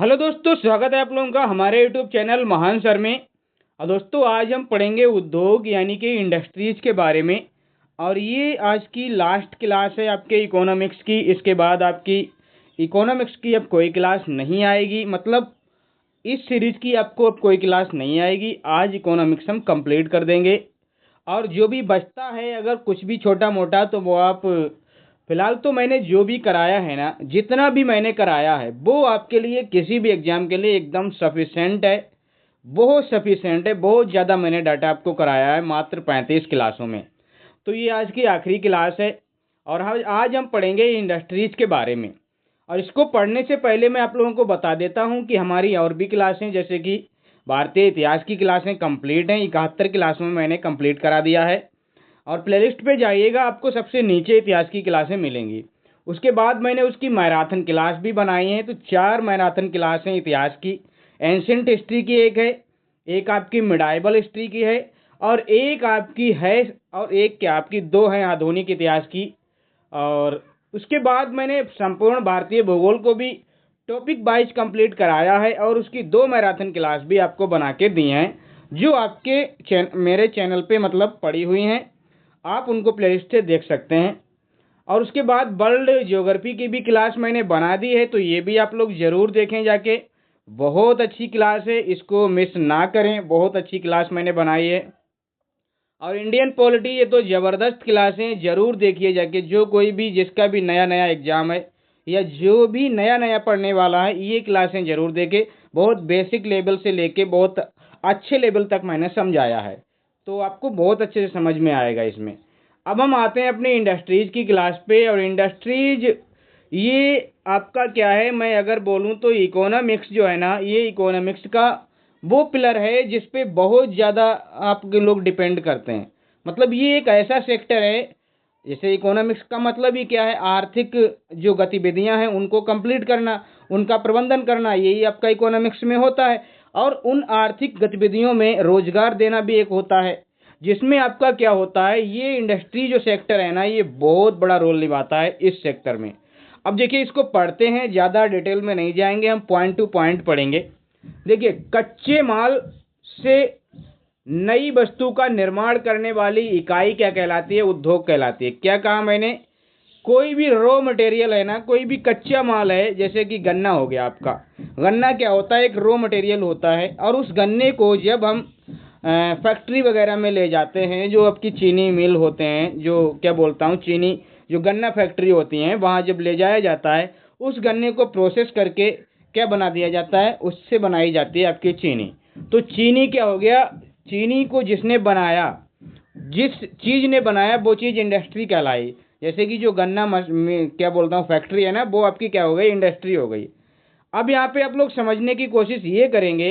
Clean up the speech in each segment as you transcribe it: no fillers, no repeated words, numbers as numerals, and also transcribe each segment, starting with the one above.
Hello दोस्तों, स्वागत है आप लोगों का हमारे यूट्यूब चैनल महान सर में। और दोस्तों आज हम पढ़ेंगे उद्योग यानी कि इंडस्ट्रीज के बारे में। और ये आज की लास्ट क्लास है आपके इकोनॉमिक्स की। इसके बाद आपकी इकोनॉमिक्स की अब कोई क्लास नहीं आएगी, मतलब इस सीरीज की आपको अब कोई क्लास नहीं आएगी। आज इकोनॉमिक्स हम कंप्लीट कर देंगे और जो भी बचता है अगर कुछ भी छोटा मोटा तो वो आप फिलहाल तो मैंने जो भी कराया है ना, जितना भी मैंने कराया है वो आपके लिए किसी भी एग्जाम के लिए एकदम सफिशेंट है। बहुत सफिशेंट है, बहुत ज़्यादा मैंने डाटा आपको कराया है मात्र 35 क्लासों में। तो ये आज की आखिरी क्लास है और आज हम पढ़ेंगे इंडस्ट्रीज के बारे में। और इसको पढ़ने से पहले मैं आप लोगों को बता देता हूँ कि हमारी और भी क्लासें जैसे कि भारतीय इतिहास की क्लासें कंप्लीट हैं। 71 क्लासों में मैंने कंप्लीट करा दिया है। और प्लेलिस्ट पे जाइएगा, आपको सबसे नीचे इतिहास की क्लासें मिलेंगी। उसके बाद मैंने उसकी मैराथन क्लास भी बनाई है, तो 4 मैराथन क्लास हैं इतिहास की। एंशिएंट हिस्ट्री की एक है, एक आपकी मिडाइवल हिस्ट्री की है, और एक आपकी है, और एक क्या आपकी 2 हैं आधुनिक इतिहास की। और उसके बाद मैंने संपूर्ण भारतीय भूगोल को भी टॉपिक वाइज कंप्लीट कराया है और उसकी 2 मैराथन क्लास भी आपको बना के दी हैं, जो आपके मेरे चैनल पे मतलब पड़ी हुई हैं। आप उनको प्लेलिस्ट से देख सकते हैं। और उसके बाद वर्ल्ड ज्योग्राफी की भी क्लास मैंने बना दी है, तो ये भी आप लोग ज़रूर देखें जाके। बहुत अच्छी क्लास है, इसको मिस ना करें, बहुत अच्छी क्लास मैंने बनाई है। और इंडियन पॉलिटी, ये तो ज़बरदस्त क्लासें, ज़रूर देखिए जाके। जो कोई भी जिसका भी नया नया एग्ज़ाम है या जो भी नया नया पढ़ने वाला है, ये क्लासें ज़रूर देखे। बहुत बेसिक लेवल से लेके बहुत अच्छे लेवल तक मैंने समझाया है, तो आपको बहुत अच्छे से समझ में आएगा इसमें। अब हम आते हैं अपनी इंडस्ट्रीज़ की क्लास पे। और इंडस्ट्रीज ये आपका क्या है, मैं अगर बोलूँ तो इकोनॉमिक्स जो है ना, ये इकोनॉमिक्स का वो पिलर है जिस पे बहुत ज़्यादा आपके लोग डिपेंड करते हैं। मतलब ये एक ऐसा सेक्टर है, जैसे इकोनॉमिक्स का मतलब ही क्या है, आर्थिक जो गतिविधियां हैं उनको कंप्लीट करना, उनका प्रबंधन करना, यही आपका इकोनॉमिक्स में होता है। और उन आर्थिक गतिविधियों में रोजगार देना भी एक होता है, जिसमें आपका क्या होता है, ये इंडस्ट्री जो सेक्टर है ना, ये बहुत बड़ा रोल निभाता है इस सेक्टर में। अब देखिए, इसको पढ़ते हैं, ज़्यादा डिटेल में नहीं जाएंगे, हम पॉइंट टू पॉइंट पढ़ेंगे। देखिए, कच्चे माल से नई वस्तु का निर्माण करने वाली इकाई क्या कहलाती है? उद्योग कहलाती है। क्या कहा मैंने? कोई भी रॉ मटेरियल है ना, कोई भी कच्चा माल है, जैसे कि गन्ना हो गया आपका। गन्ना क्या होता है? एक रॉ मटेरियल होता है। और उस गन्ने को जब हम फैक्ट्री वगैरह में ले जाते हैं, जो आपकी चीनी मिल होते हैं, जो क्या बोलता हूँ, चीनी जो गन्ना फैक्ट्री होती हैं, वहाँ जब ले जाया जाता है, उस गन्ने को प्रोसेस करके क्या बना दिया जाता है? उससे बनाई जाती है आपकी चीनी। तो चीनी क्या हो गया? चीनी को जिसने बनाया, जिस चीज़ ने बनाया, वो चीज़ इंडस्ट्री कहलाई। जैसे कि जो गन्ना क्या बोलता हूँ फैक्ट्री है ना, वो आपकी क्या हो गई? इंडस्ट्री हो गई। अब यहाँ पे आप लोग समझने की कोशिश ये करेंगे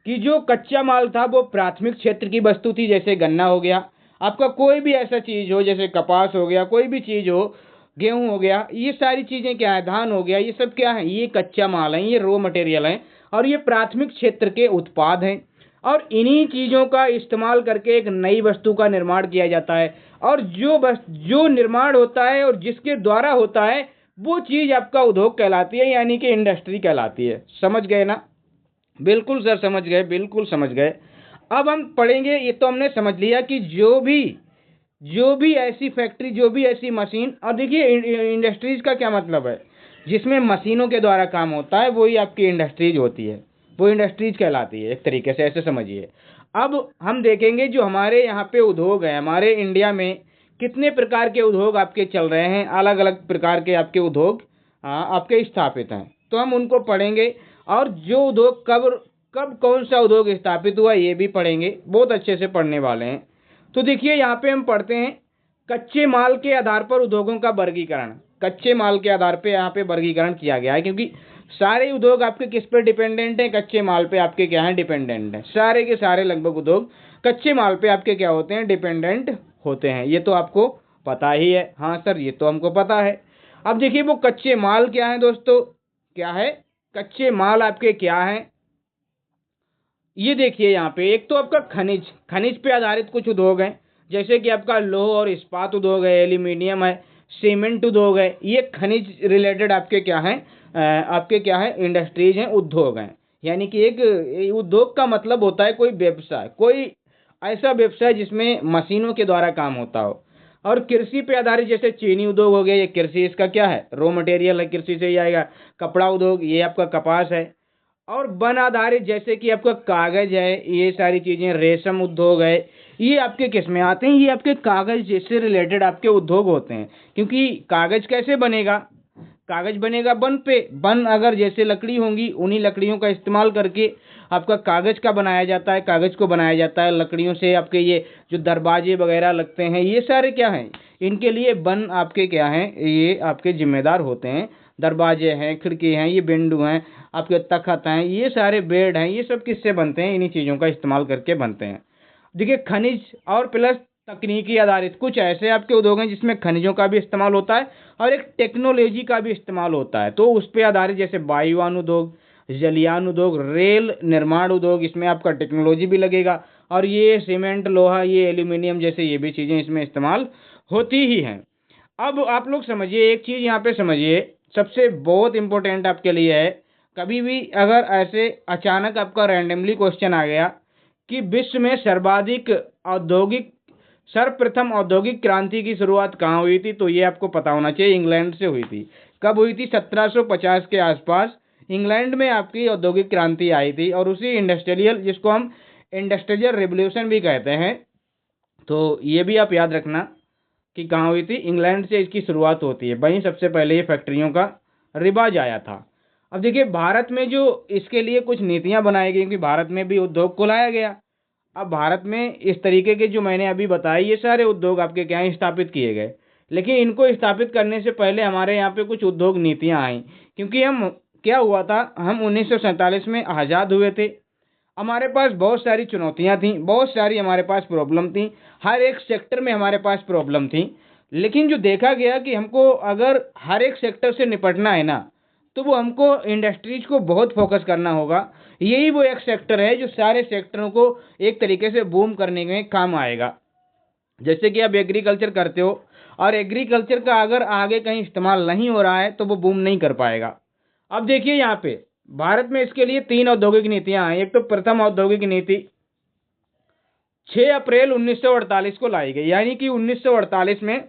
कि जो कच्चा माल था वो प्राथमिक क्षेत्र की वस्तु थी, जैसे गन्ना हो गया आपका, कोई भी ऐसा चीज़ हो, जैसे कपास हो गया, कोई भी चीज़ हो, गेहूं हो गया, ये सारी चीज़ें क्या है? धान हो गया, ये सब क्या है? ये कच्चा माल है, ये रॉ मटेरियल है और ये प्राथमिक क्षेत्र के उत्पाद हैं। और इन्हीं चीज़ों का इस्तेमाल करके एक नई वस्तु का निर्माण किया जाता है। और जो निर्माण होता है और जिसके द्वारा होता है, वो चीज़ आपका उद्योग कहलाती है, यानी कि इंडस्ट्री कहलाती है। समझ गए ना? बिल्कुल सर, समझ गए, बिल्कुल समझ गए। अब हम पढ़ेंगे, ये तो हमने समझ लिया कि जो भी ऐसी फैक्ट्री, जो भी ऐसी मशीन। और देखिए, इंडस्ट्रीज का क्या मतलब है? जिसमें मशीनों के द्वारा काम होता है, वही आपकी इंडस्ट्रीज होती है, वो इंडस्ट्रीज कहलाती है, एक तरीके से ऐसे समझिए। अब हम देखेंगे जो हमारे यहाँ पे उद्योग है, हमारे इंडिया में कितने प्रकार के उद्योग आपके चल रहे हैं, अलग अलग प्रकार के आपके उद्योग आपके स्थापित हैं, तो हम उनको पढ़ेंगे। और जो उद्योग कब कब कौन सा उद्योग स्थापित हुआ, ये भी पढ़ेंगे, बहुत अच्छे से पढ़ने वाले हैं। तो देखिए, यहाँ पे हम पढ़ते हैं कच्चे माल के आधार पर उद्योगों का वर्गीकरण। कच्चे माल के आधार पे यहाँ पे वर्गीकरण किया गया है, क्योंकि सारे उद्योग आपके किस पे डिपेंडेंट हैं? कच्चे माल पे आपके क्या है? डिपेंडेंट हैं। सारे के सारे लगभग उद्योग कच्चे माल पे आपके क्या होते हैं? डिपेंडेंट होते हैं। ये तो आपको पता ही है। हाँ सर, ये तो हमको पता है। अब देखिए, वो कच्चे माल क्या है दोस्तों? क्या है? कच्चे माल आपके क्या हैं? ये देखिए, यहाँ पे एक तो आपका खनिज, खनिज पे आधारित कुछ उद्योग हैं, जैसे कि आपका लोह और इस्पात उद्योग है, एल्यूमिनियम है, सीमेंट उद्योग है। ये खनिज रिलेटेड आपके क्या हैं? आपके क्या है, इंडस्ट्रीज हैं, उद्योग हैं। यानी कि एक उद्योग का मतलब होता है कोई व्यवसाय, कोई ऐसा व्यवसाय जिसमें मशीनों के द्वारा काम होता हो। और कृषि पे आधारित जैसे चीनी उद्योग हो गया, ये कृषि इसका क्या है, रॉ मटेरियल है, कृषि से ही आएगा। कपड़ा उद्योग ये आपका कपास है। और वन आधारित जैसे कि आपका कागज है, ये सारी चीजें, रेशम उद्योग है, ये आपके किस में आते हैं, ये आपके कागज से रिलेटेड आपके उद्योग होते हैं। क्योंकि कागज कैसे बनेगा, कागज बनेगा वन पे, वन अगर जैसे लकड़ी होंगी, उन्हीं लकड़ियों का इस्तेमाल करके आपका कागज का बनाया जाता है, कागज को बनाया जाता है लकड़ियों से। आपके ये जो दरवाजे वगैरह लगते हैं, ये सारे क्या हैं, इनके लिए वन आपके क्या हैं, ये आपके जिम्मेदार होते हैं। दरवाजे हैं, खिड़की हैं, ये विंडो हैं, आपके तखत हैं, ये सारे बेड हैं, ये सब किससे बनते हैं, इन्हीं चीज़ों का इस्तेमाल करके बनते हैं। देखिए खनिज और प्लस तकनीकी आधारित कुछ ऐसे आपके उद्योग हैं जिसमें खनिजों का भी इस्तेमाल होता है और एक टेक्नोलॉजी का भी इस्तेमाल होता है। तो उस पर आधारित जैसे वायुयान उद्योग, जलयान उद्योग, रेल निर्माण उद्योग, इसमें आपका टेक्नोलॉजी भी लगेगा। और ये सीमेंट, लोहा, ये एल्यूमिनियम जैसे ये भी चीज़ें इसमें इस्तेमाल होती ही हैं। अब आप लोग समझिए, एक चीज़ यहाँ पे समझिए, सबसे बहुत इंपॉर्टेंट आपके लिए है। कभी भी अगर ऐसे अचानक आपका रैंडमली क्वेश्चन आ गया कि विश्व में सर्वप्रथम औद्योगिक क्रांति की शुरुआत कहाँ हुई थी, तो ये आपको पता होना चाहिए, इंग्लैंड से हुई थी। कब हुई थी, 1750 के आसपास इंग्लैंड में आपकी औद्योगिक क्रांति आई थी। और उसी इंडस्ट्रियल, जिसको हम इंडस्ट्रियल रिवोल्यूशन भी कहते हैं, तो ये भी आप याद रखना कि कहाँ हुई थी, इंग्लैंड से इसकी शुरुआत होती है। वहीं सबसे पहले ये फैक्ट्रियों का रिवाज आया था। अब देखिए भारत में जो इसके लिए कुछ नीतियां बनाई गई, क्योंकि भारत में भी उद्योग को लाया गया। अब भारत में इस तरीके के जो मैंने अभी बताए, ये सारे उद्योग आपके क्या हैं, स्थापित किए गए। लेकिन इनको स्थापित करने से पहले हमारे यहाँ पे कुछ उद्योग नीतियाँ आई। क्योंकि हम क्या हुआ था, हम 1947 में आज़ाद हुए थे। हमारे पास बहुत सारी चुनौतियां थी, बहुत सारी हमारे पास प्रॉब्लम थी, हर एक सेक्टर में हमारे पास प्रॉब्लम थी। लेकिन जो देखा गया कि हमको अगर हर एक सेक्टर से निपटना है ना, तो वो हमको इंडस्ट्रीज को बहुत फोकस करना होगा। यही वो एक सेक्टर है जो सारे सेक्टरों को एक तरीके से बूम करने में काम आएगा। जैसे कि आप एग्रीकल्चर करते हो, और एग्रीकल्चर का अगर आगे कहीं इस्तेमाल नहीं हो रहा है तो वो बूम नहीं कर पाएगा। अब देखिए यहाँ पे भारत में इसके लिए 3 औद्योगिक नीतियां आई। एक तो प्रथम औद्योगिक नीति 6 अप्रैल 1948 को लाई गई, यानी कि 1948 में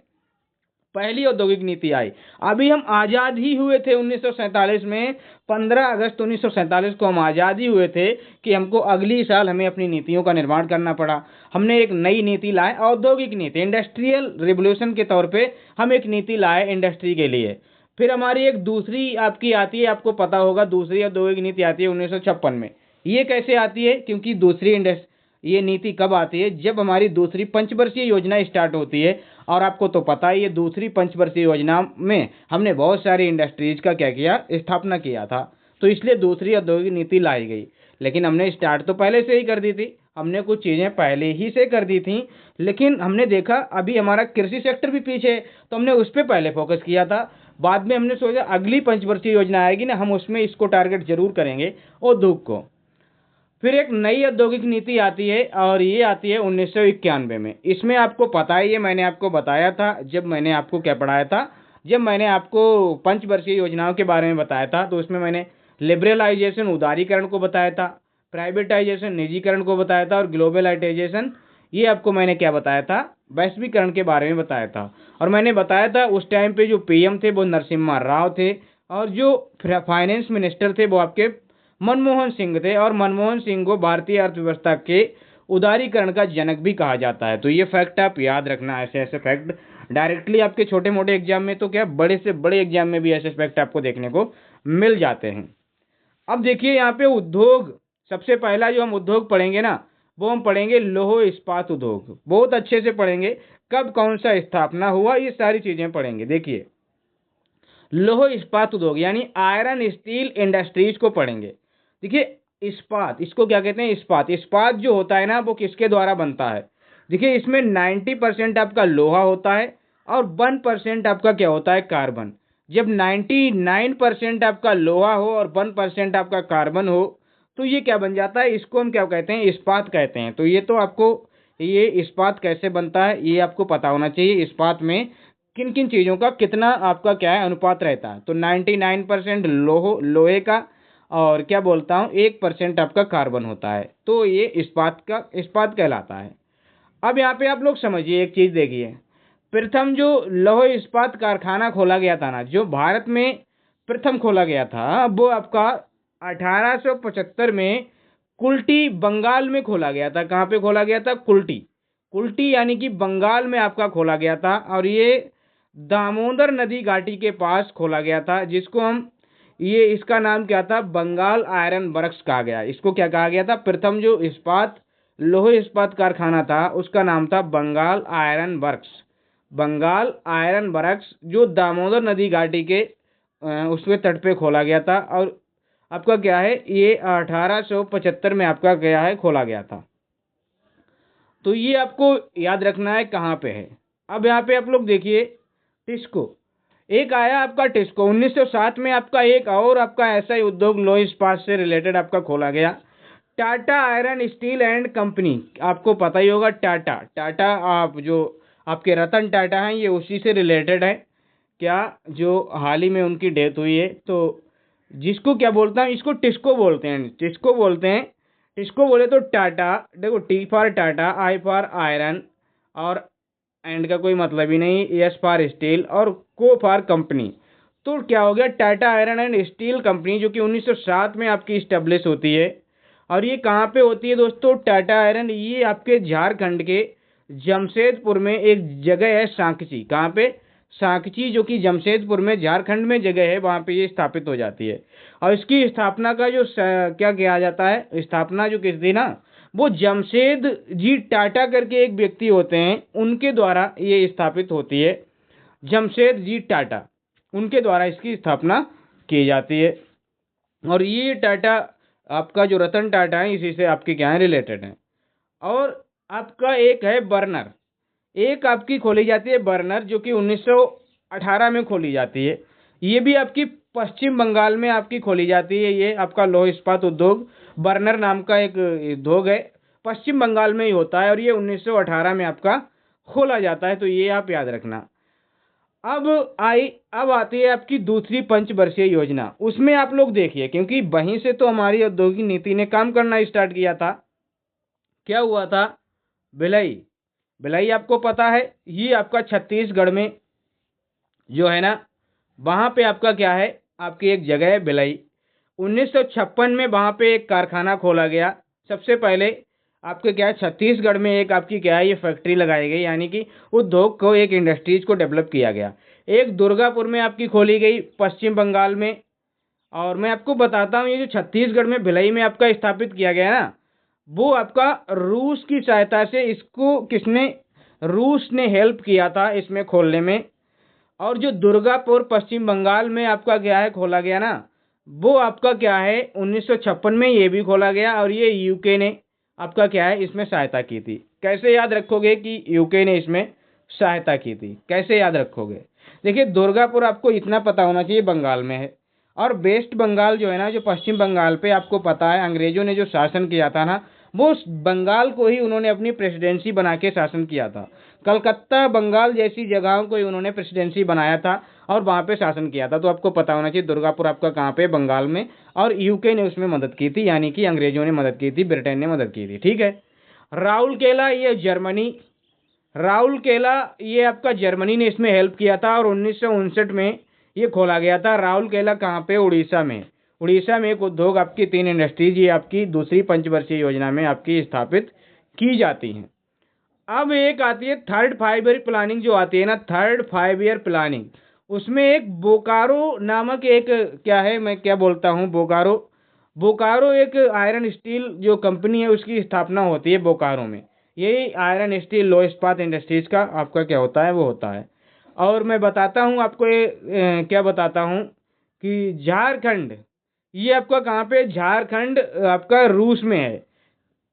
पहली औद्योगिक नीति आई। अभी हम आज़ाद ही हुए थे 1947 में, 15 अगस्त 1947 को हम आज़ाद ही हुए थे कि हमको अगली साल हमें अपनी नीतियों का निर्माण करना पड़ा। हमने एक नई नीति लाए, औद्योगिक नीति, इंडस्ट्रियल रिवोल्यूशन के तौर पे हम एक नीति लाए इंडस्ट्री के लिए। फिर हमारी एक दूसरी आपकी आती है, आपको पता होगा, दूसरी औद्योगिक नीति आती है 1956 में। ये कैसे आती है, क्योंकि ये नीति कब आती है, जब हमारी दूसरी पंचवर्षीय योजना स्टार्ट होती है। और आपको तो पता ही है, दूसरी पंचवर्षीय योजना में हमने बहुत सारी इंडस्ट्रीज का क्या किया, स्थापना किया था। तो इसलिए दूसरी औद्योगिक नीति लाई गई। लेकिन हमने स्टार्ट तो पहले से ही कर दी थी, हमने कुछ चीज़ें पहले ही से कर दी थी। लेकिन हमने देखा अभी हमारा कृषि सेक्टर भी पीछे है, तो हमने उस पर पहले फोकस किया था। बाद में हमने सोचा अगली पंचवर्षीय योजना आएगी ना, हम उसमें इसको टारगेट जरूर करेंगे, उद्योग को। फिर एक नई औद्योगिक नीति आती है, और ये आती है 1991 में। इसमें आपको पता ही है, मैंने आपको बताया था, जब मैंने आपको क्या पढ़ाया था, जब मैंने आपको पंचवर्षीय योजनाओं के बारे में बताया था, तो उसमें मैंने लिबरलाइजेशन, उदारीकरण को बताया था, प्राइवेटाइजेशन, निजीकरण को बताया था, और ग्लोबलाइजेशन, ये आपको मैंने क्या बताया था, वैश्वीकरण के बारे में बताया था। और मैंने बताया था उस टाइम पे जो पीएम थे वो नरसिम्हा राव थे, और जो फाइनेंस मिनिस्टर थे वो आपके मनमोहन सिंह थे। और मनमोहन सिंह को भारतीय अर्थव्यवस्था के उदारीकरण का जनक भी कहा जाता है। तो ये फैक्ट आप याद रखना, ऐसे ऐसे फैक्ट डायरेक्टली आपके छोटे मोटे एग्जाम में, तो क्या बड़े से बड़े एग्जाम में भी ऐसे फैक्ट आपको देखने को मिल जाते हैं। अब देखिए यहाँ पे उद्योग, सबसे पहला जो हम उद्योग पढ़ेंगे ना, वो हम पढ़ेंगे लौह इस्पात उद्योग। बहुत अच्छे से पढ़ेंगे, कब कौन सा स्थापना हुआ, ये सारी चीजें पढ़ेंगे। देखिए लौह इस्पात उद्योग यानी आयरन स्टील इंडस्ट्रीज को पढ़ेंगे। देखिए इस्पात, इसको क्या कहते हैं, इस्पात। इस्पात जो होता है ना, वो किसके द्वारा बनता है। देखिए इसमें 90% आपका लोहा होता है, और 1% आपका क्या होता है, कार्बन। जब 99% आपका लोहा हो और 1% आपका कार्बन हो, तो ये क्या बन जाता है, इसको हम क्या कहते हैं, इस्पात कहते हैं। तो ये तो आपको, ये इस्पात कैसे बनता है ये आपको पता होना चाहिए। इस्पात में किन किन चीज़ों का कितना आपका क्या है अनुपात रहता है। तो 99% लोहे का और क्या बोलता हूँ 1% आपका कार्बन होता है। तो ये इस्पात कहलाता है। अब यहाँ पे आप लोग समझिए एक चीज़ देखिए, प्रथम जो लौह इस्पात कारखाना खोला गया था ना, जो भारत में प्रथम खोला गया था, वो आपका 1875 में कुल्टी बंगाल में खोला गया था। कहाँ पे खोला गया था? कुल्टी। कुल्टी यानी कि बंगाल में आपका खोला गया था और ये दामोदर नदी घाटी के पास खोला गया था, जिसको हम ये इसका नाम क्या था? बंगाल आयरन वर्क्स कहा गया। इसको क्या कहा गया था? प्रथम जो लोह इस्पात कारखाना था उसका नाम था Bengal iron works. Bengal iron works जो दामोदर नदी घाटी के उसके तट पे खोला गया था और आपका क्या है ये 1875 में आपका क्या है खोला गया था। तो ये आपको याद रखना है कहाँ पे है। अब यहाँ पे आप लोग देखिए टिस्को, एक आया आपका टिस्को 1907 में। आपका एक और आपका ऐसा ही उद्योग लोह इस्पात से रिलेटेड आपका खोला गया, Tata iron steel and company. आपको पता ही होगा टाटा आप जो आपके रतन टाटा हैं ये उसी से रिलेटेड है क्या, जो हाल ही में उनकी डेथ हुई है। तो जिसको क्या बोलता हूँ, इसको टिस्को बोलते हैं, टिस्को बोलते हैं। टिस्को बोले तो टाटा, देखो T for Tata, I for iron और एंड का कोई मतलब ही नहीं, एस फॉर स्टील और को फॉर कंपनी। तो क्या हो गया Tata iron and steel company, जो कि 1907 में आपकी इस्टेब्लिश होती है। और ये कहाँ पे होती है दोस्तों? टाटा आयरन ये आपके झारखंड के जमशेदपुर में एक जगह है सांकची। कहाँ पे? सांकची, जो कि जमशेदपुर में झारखंड में जगह है, वहाँ पे ये स्थापित हो जाती है। और इसकी स्थापना का जो क्या किया जाता है, स्थापना जो किस थी ना, वो जमशेद जी टाटा करके एक व्यक्ति होते हैं, उनके द्वारा ये स्थापित होती है। जमशेद जी टाटा, उनके द्वारा इसकी स्थापना की जाती है। और ये टाटा आपका जो रतन टाटा है इसी से आपके क्या है रिलेटेड है। और आपका एक है बर्नर, एक आपकी खोली जाती है बर्नर, जो कि 1918 में खोली जाती है। ये भी आपकी पश्चिम बंगाल में आपकी खोली जाती है। ये आपका लौह इस्पात उद्योग बर्नर नाम का एक उद्योग है, पश्चिम बंगाल में ही होता है और ये 1918 में आपका खोला जाता है। तो ये आप याद रखना। अब आती है आपकी दूसरी पंचवर्षीय योजना। उसमें आप लोग देखिए, क्योंकि वहीं से तो हमारी औद्योगिक नीति ने काम करना स्टार्ट किया था। क्या हुआ था? भिलाई, भिलाई आपको पता है, ये आपका छत्तीसगढ़ में जो है ना, वहाँ पे आपका क्या है, आपकी एक जगह है भिलाई। 1956 में वहाँ पे एक कारखाना खोला गया। सबसे पहले आपके क्या है छत्तीसगढ़ में एक आपकी क्या है ये फैक्ट्री लगाई गई, यानी कि उद्योग को एक इंडस्ट्रीज को डेवलप किया गया। एक दुर्गापुर में आपकी खोली गई पश्चिम बंगाल में। और मैं आपको बताता हूँ ये जो छत्तीसगढ़ में भिलाई में आपका स्थापित किया गया ना, वो आपका रूस की सहायता से, इसको किसने? रूस ने हेल्प किया था इसमें खोलने में। और जो दुर्गापुर पश्चिम बंगाल में आपका क्या है खोला गया ना, वो आपका क्या है 1956 में ये भी खोला गया और ये यूके ने आपका क्या है इसमें सहायता की थी। कैसे याद रखोगे कि यूके ने इसमें सहायता की थी? कैसे याद रखोगे? देखिए दुर्गापुर आपको इतना पता होना चाहिए बंगाल में है। और वेस्ट बंगाल जो है ना, जो पश्चिम बंगाल पे आपको पता है अंग्रेजों ने जो शासन किया था ना, वो बंगाल को ही उन्होंने अपनी प्रेसिडेंसी बना के शासन किया था। कलकत्ता बंगाल जैसी जगहों को उन्होंने प्रेसिडेंसी बनाया था और वहाँ पे शासन किया था। तो आपको पता होना चाहिए दुर्गापुर आपका कहाँ पे? बंगाल में। और यूके ने उसमें मदद की थी, यानी कि अंग्रेजों ने मदद की थी, ब्रिटेन ने मदद की थी। ठीक है। राउरकेला ये जर्मनी, राउरकेला ये आपका जर्मनी ने इसमें हेल्प किया था और 1959 में ये खोला गया था। राउरकेला कहाँ पे? उड़ीसा में। उड़ीसा में एक उद्योग आपकी 3 इंडस्ट्रीज ये आपकी दूसरी पंचवर्षीय योजना में आपकी स्थापित की जाती हैं। अब एक आती है थर्ड 5 ईयर प्लानिंग, जो आती है ना थर्ड 5 ईयर प्लानिंग, उसमें एक बोकारो नामक एक क्या है, मैं क्या बोलता हूँ, बोकारो, बोकारो एक आयरन स्टील जो कंपनी है उसकी स्थापना होती है बोकारो में। यही आयरन स्टील लो इस्पात इंडस्ट्रीज का आपका क्या होता है वो होता है। और मैं बताता हूँ आपको ये क्या बताता हूँ कि झारखंड, ये आपका कहाँ पे? झारखंड आपका रूस में है,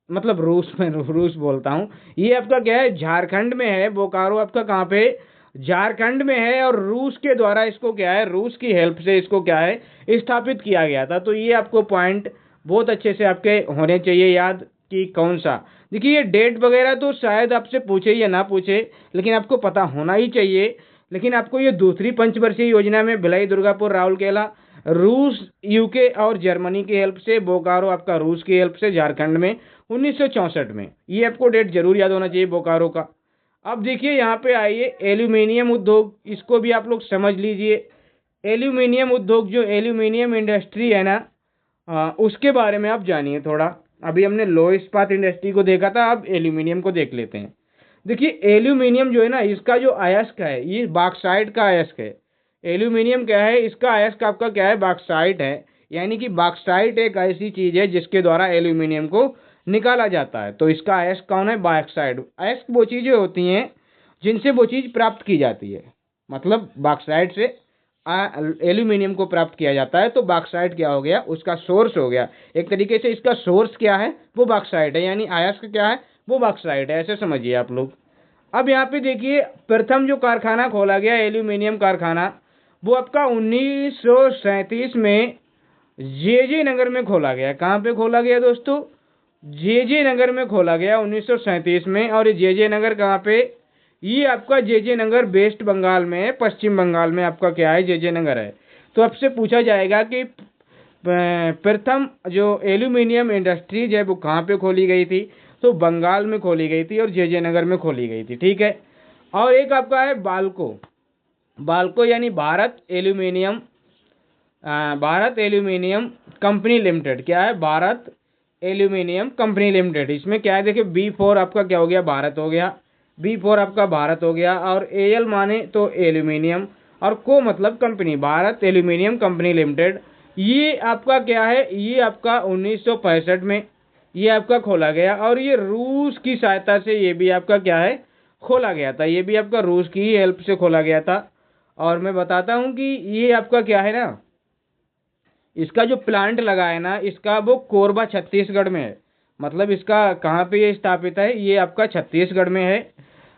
मतलब रूस में, रूस बोलता हूँ, ये आपका क्या है झारखंड में है। बोकारो आपका कहाँ पे? झारखंड में है। और रूस के द्वारा इसको क्या है, रूस की हेल्प से इसको क्या है स्थापित किया गया था। तो ये आपको पॉइंट बहुत अच्छे से आपके होने चाहिए याद कि कौन सा। देखिए ये डेट वगैरह तो शायद आपसे पूछे या ना पूछे, लेकिन आपको पता होना ही चाहिए। लेकिन आपको ये दूसरी पंचवर्षीय योजना में भिलाई, दुर्गापुर, राउरकेला, रूस, यूके और जर्मनी की हेल्प से, बोकारो आपका रूस की हेल्प से झारखंड में 1964 में। ये आपको डेट जरूर याद होना चाहिए बोकारो का। अब देखिए यहाँ पे आइए एल्यूमिनियम उद्योग, इसको भी आप लोग समझ लीजिए। एल्यूमिनियम उद्योग, जो एल्यूमिनियम इंडस्ट्री है ना, उसके बारे में आप जानिए थोड़ा। अभी हमने लौह इस्पात इंडस्ट्री को देखा था, अब एल्यूमिनियम को देख लेते हैं। देखिए एल्यूमिनियम जो है ना, इसका जो अयस्क है ये बॉक्साइट का अयस्क है। एल्यूमिनियम क्या है, इसका अयस्क आपका क्या है, बॉक्साइट है। यानी कि बॉक्साइट एक ऐसी चीज है जिसके द्वारा एल्यूमिनियम को निकाला जाता है। तो इसका अयस्क कौन है, बॉक्साइट। अयस्क वो चीजें होती हैं जिनसे वो चीज प्राप्त की जाती है, मतलब बॉक्साइट से एल्यूमिनियम को प्राप्त किया जाता है। तो बॉक्साइट क्या हो गया, उसका सोर्स हो गया। एक तरीके से इसका सोर्स क्या है, वो बॉक्साइट है, यानी अयस्क क्या है, वो बॉक्साइट है, ऐसे समझिए आप लोग। अब यहाँ पे देखिए प्रथम जो कारखाना खोला गया एल्यूमिनियम कारखाना, वो आपका 1937 में जे नगर में खोला गया। कहाँ पे खोला गया दोस्तों, जे नगर में खोला गया 1937 में। और ये जे नगर कहाँ पे, ये आपका जे नगर वेस्ट बंगाल में है, पश्चिम बंगाल में आपका क्या है, जे नगर है। तो आपसे पूछा जाएगा कि प्रथम जो एल्यूमिनियम इंडस्ट्रीज है वो कहाँ पे खोली गई थी, तो बंगाल में खोली गई थी और जे नगर में खोली गई थी, ठीक है। और एक आपका है बाल्को, बाल्को यानी भारत एल्यूमिनियम कंपनी लिमिटेड। क्या है, भारत एल्यूमिनियम कंपनी लिमिटेड। इसमें क्या है, देखिए B4 आपका क्या हो गया, भारत हो गया, B4 आपका भारत हो गया। और AL माने तो एल्यूमिनियम, और को मतलब company, Bharat aluminium company limited. ये आपका क्या है, ये आपका 1965 में ये आपका खोला गया। और ये रूस की सहायता से ये भी आपका क्या है, खोला गया था। ये भी आपका रूस की हेल्प से खोला गया था। और मैं बताता हूँ कि ये आपका क्या है ना, इसका जो प्लांट लगा है ना, इसका वो कोरबा छत्तीसगढ़ में है। मतलब इसका कहाँ पे ये स्थापित है, ये आपका छत्तीसगढ़ में है।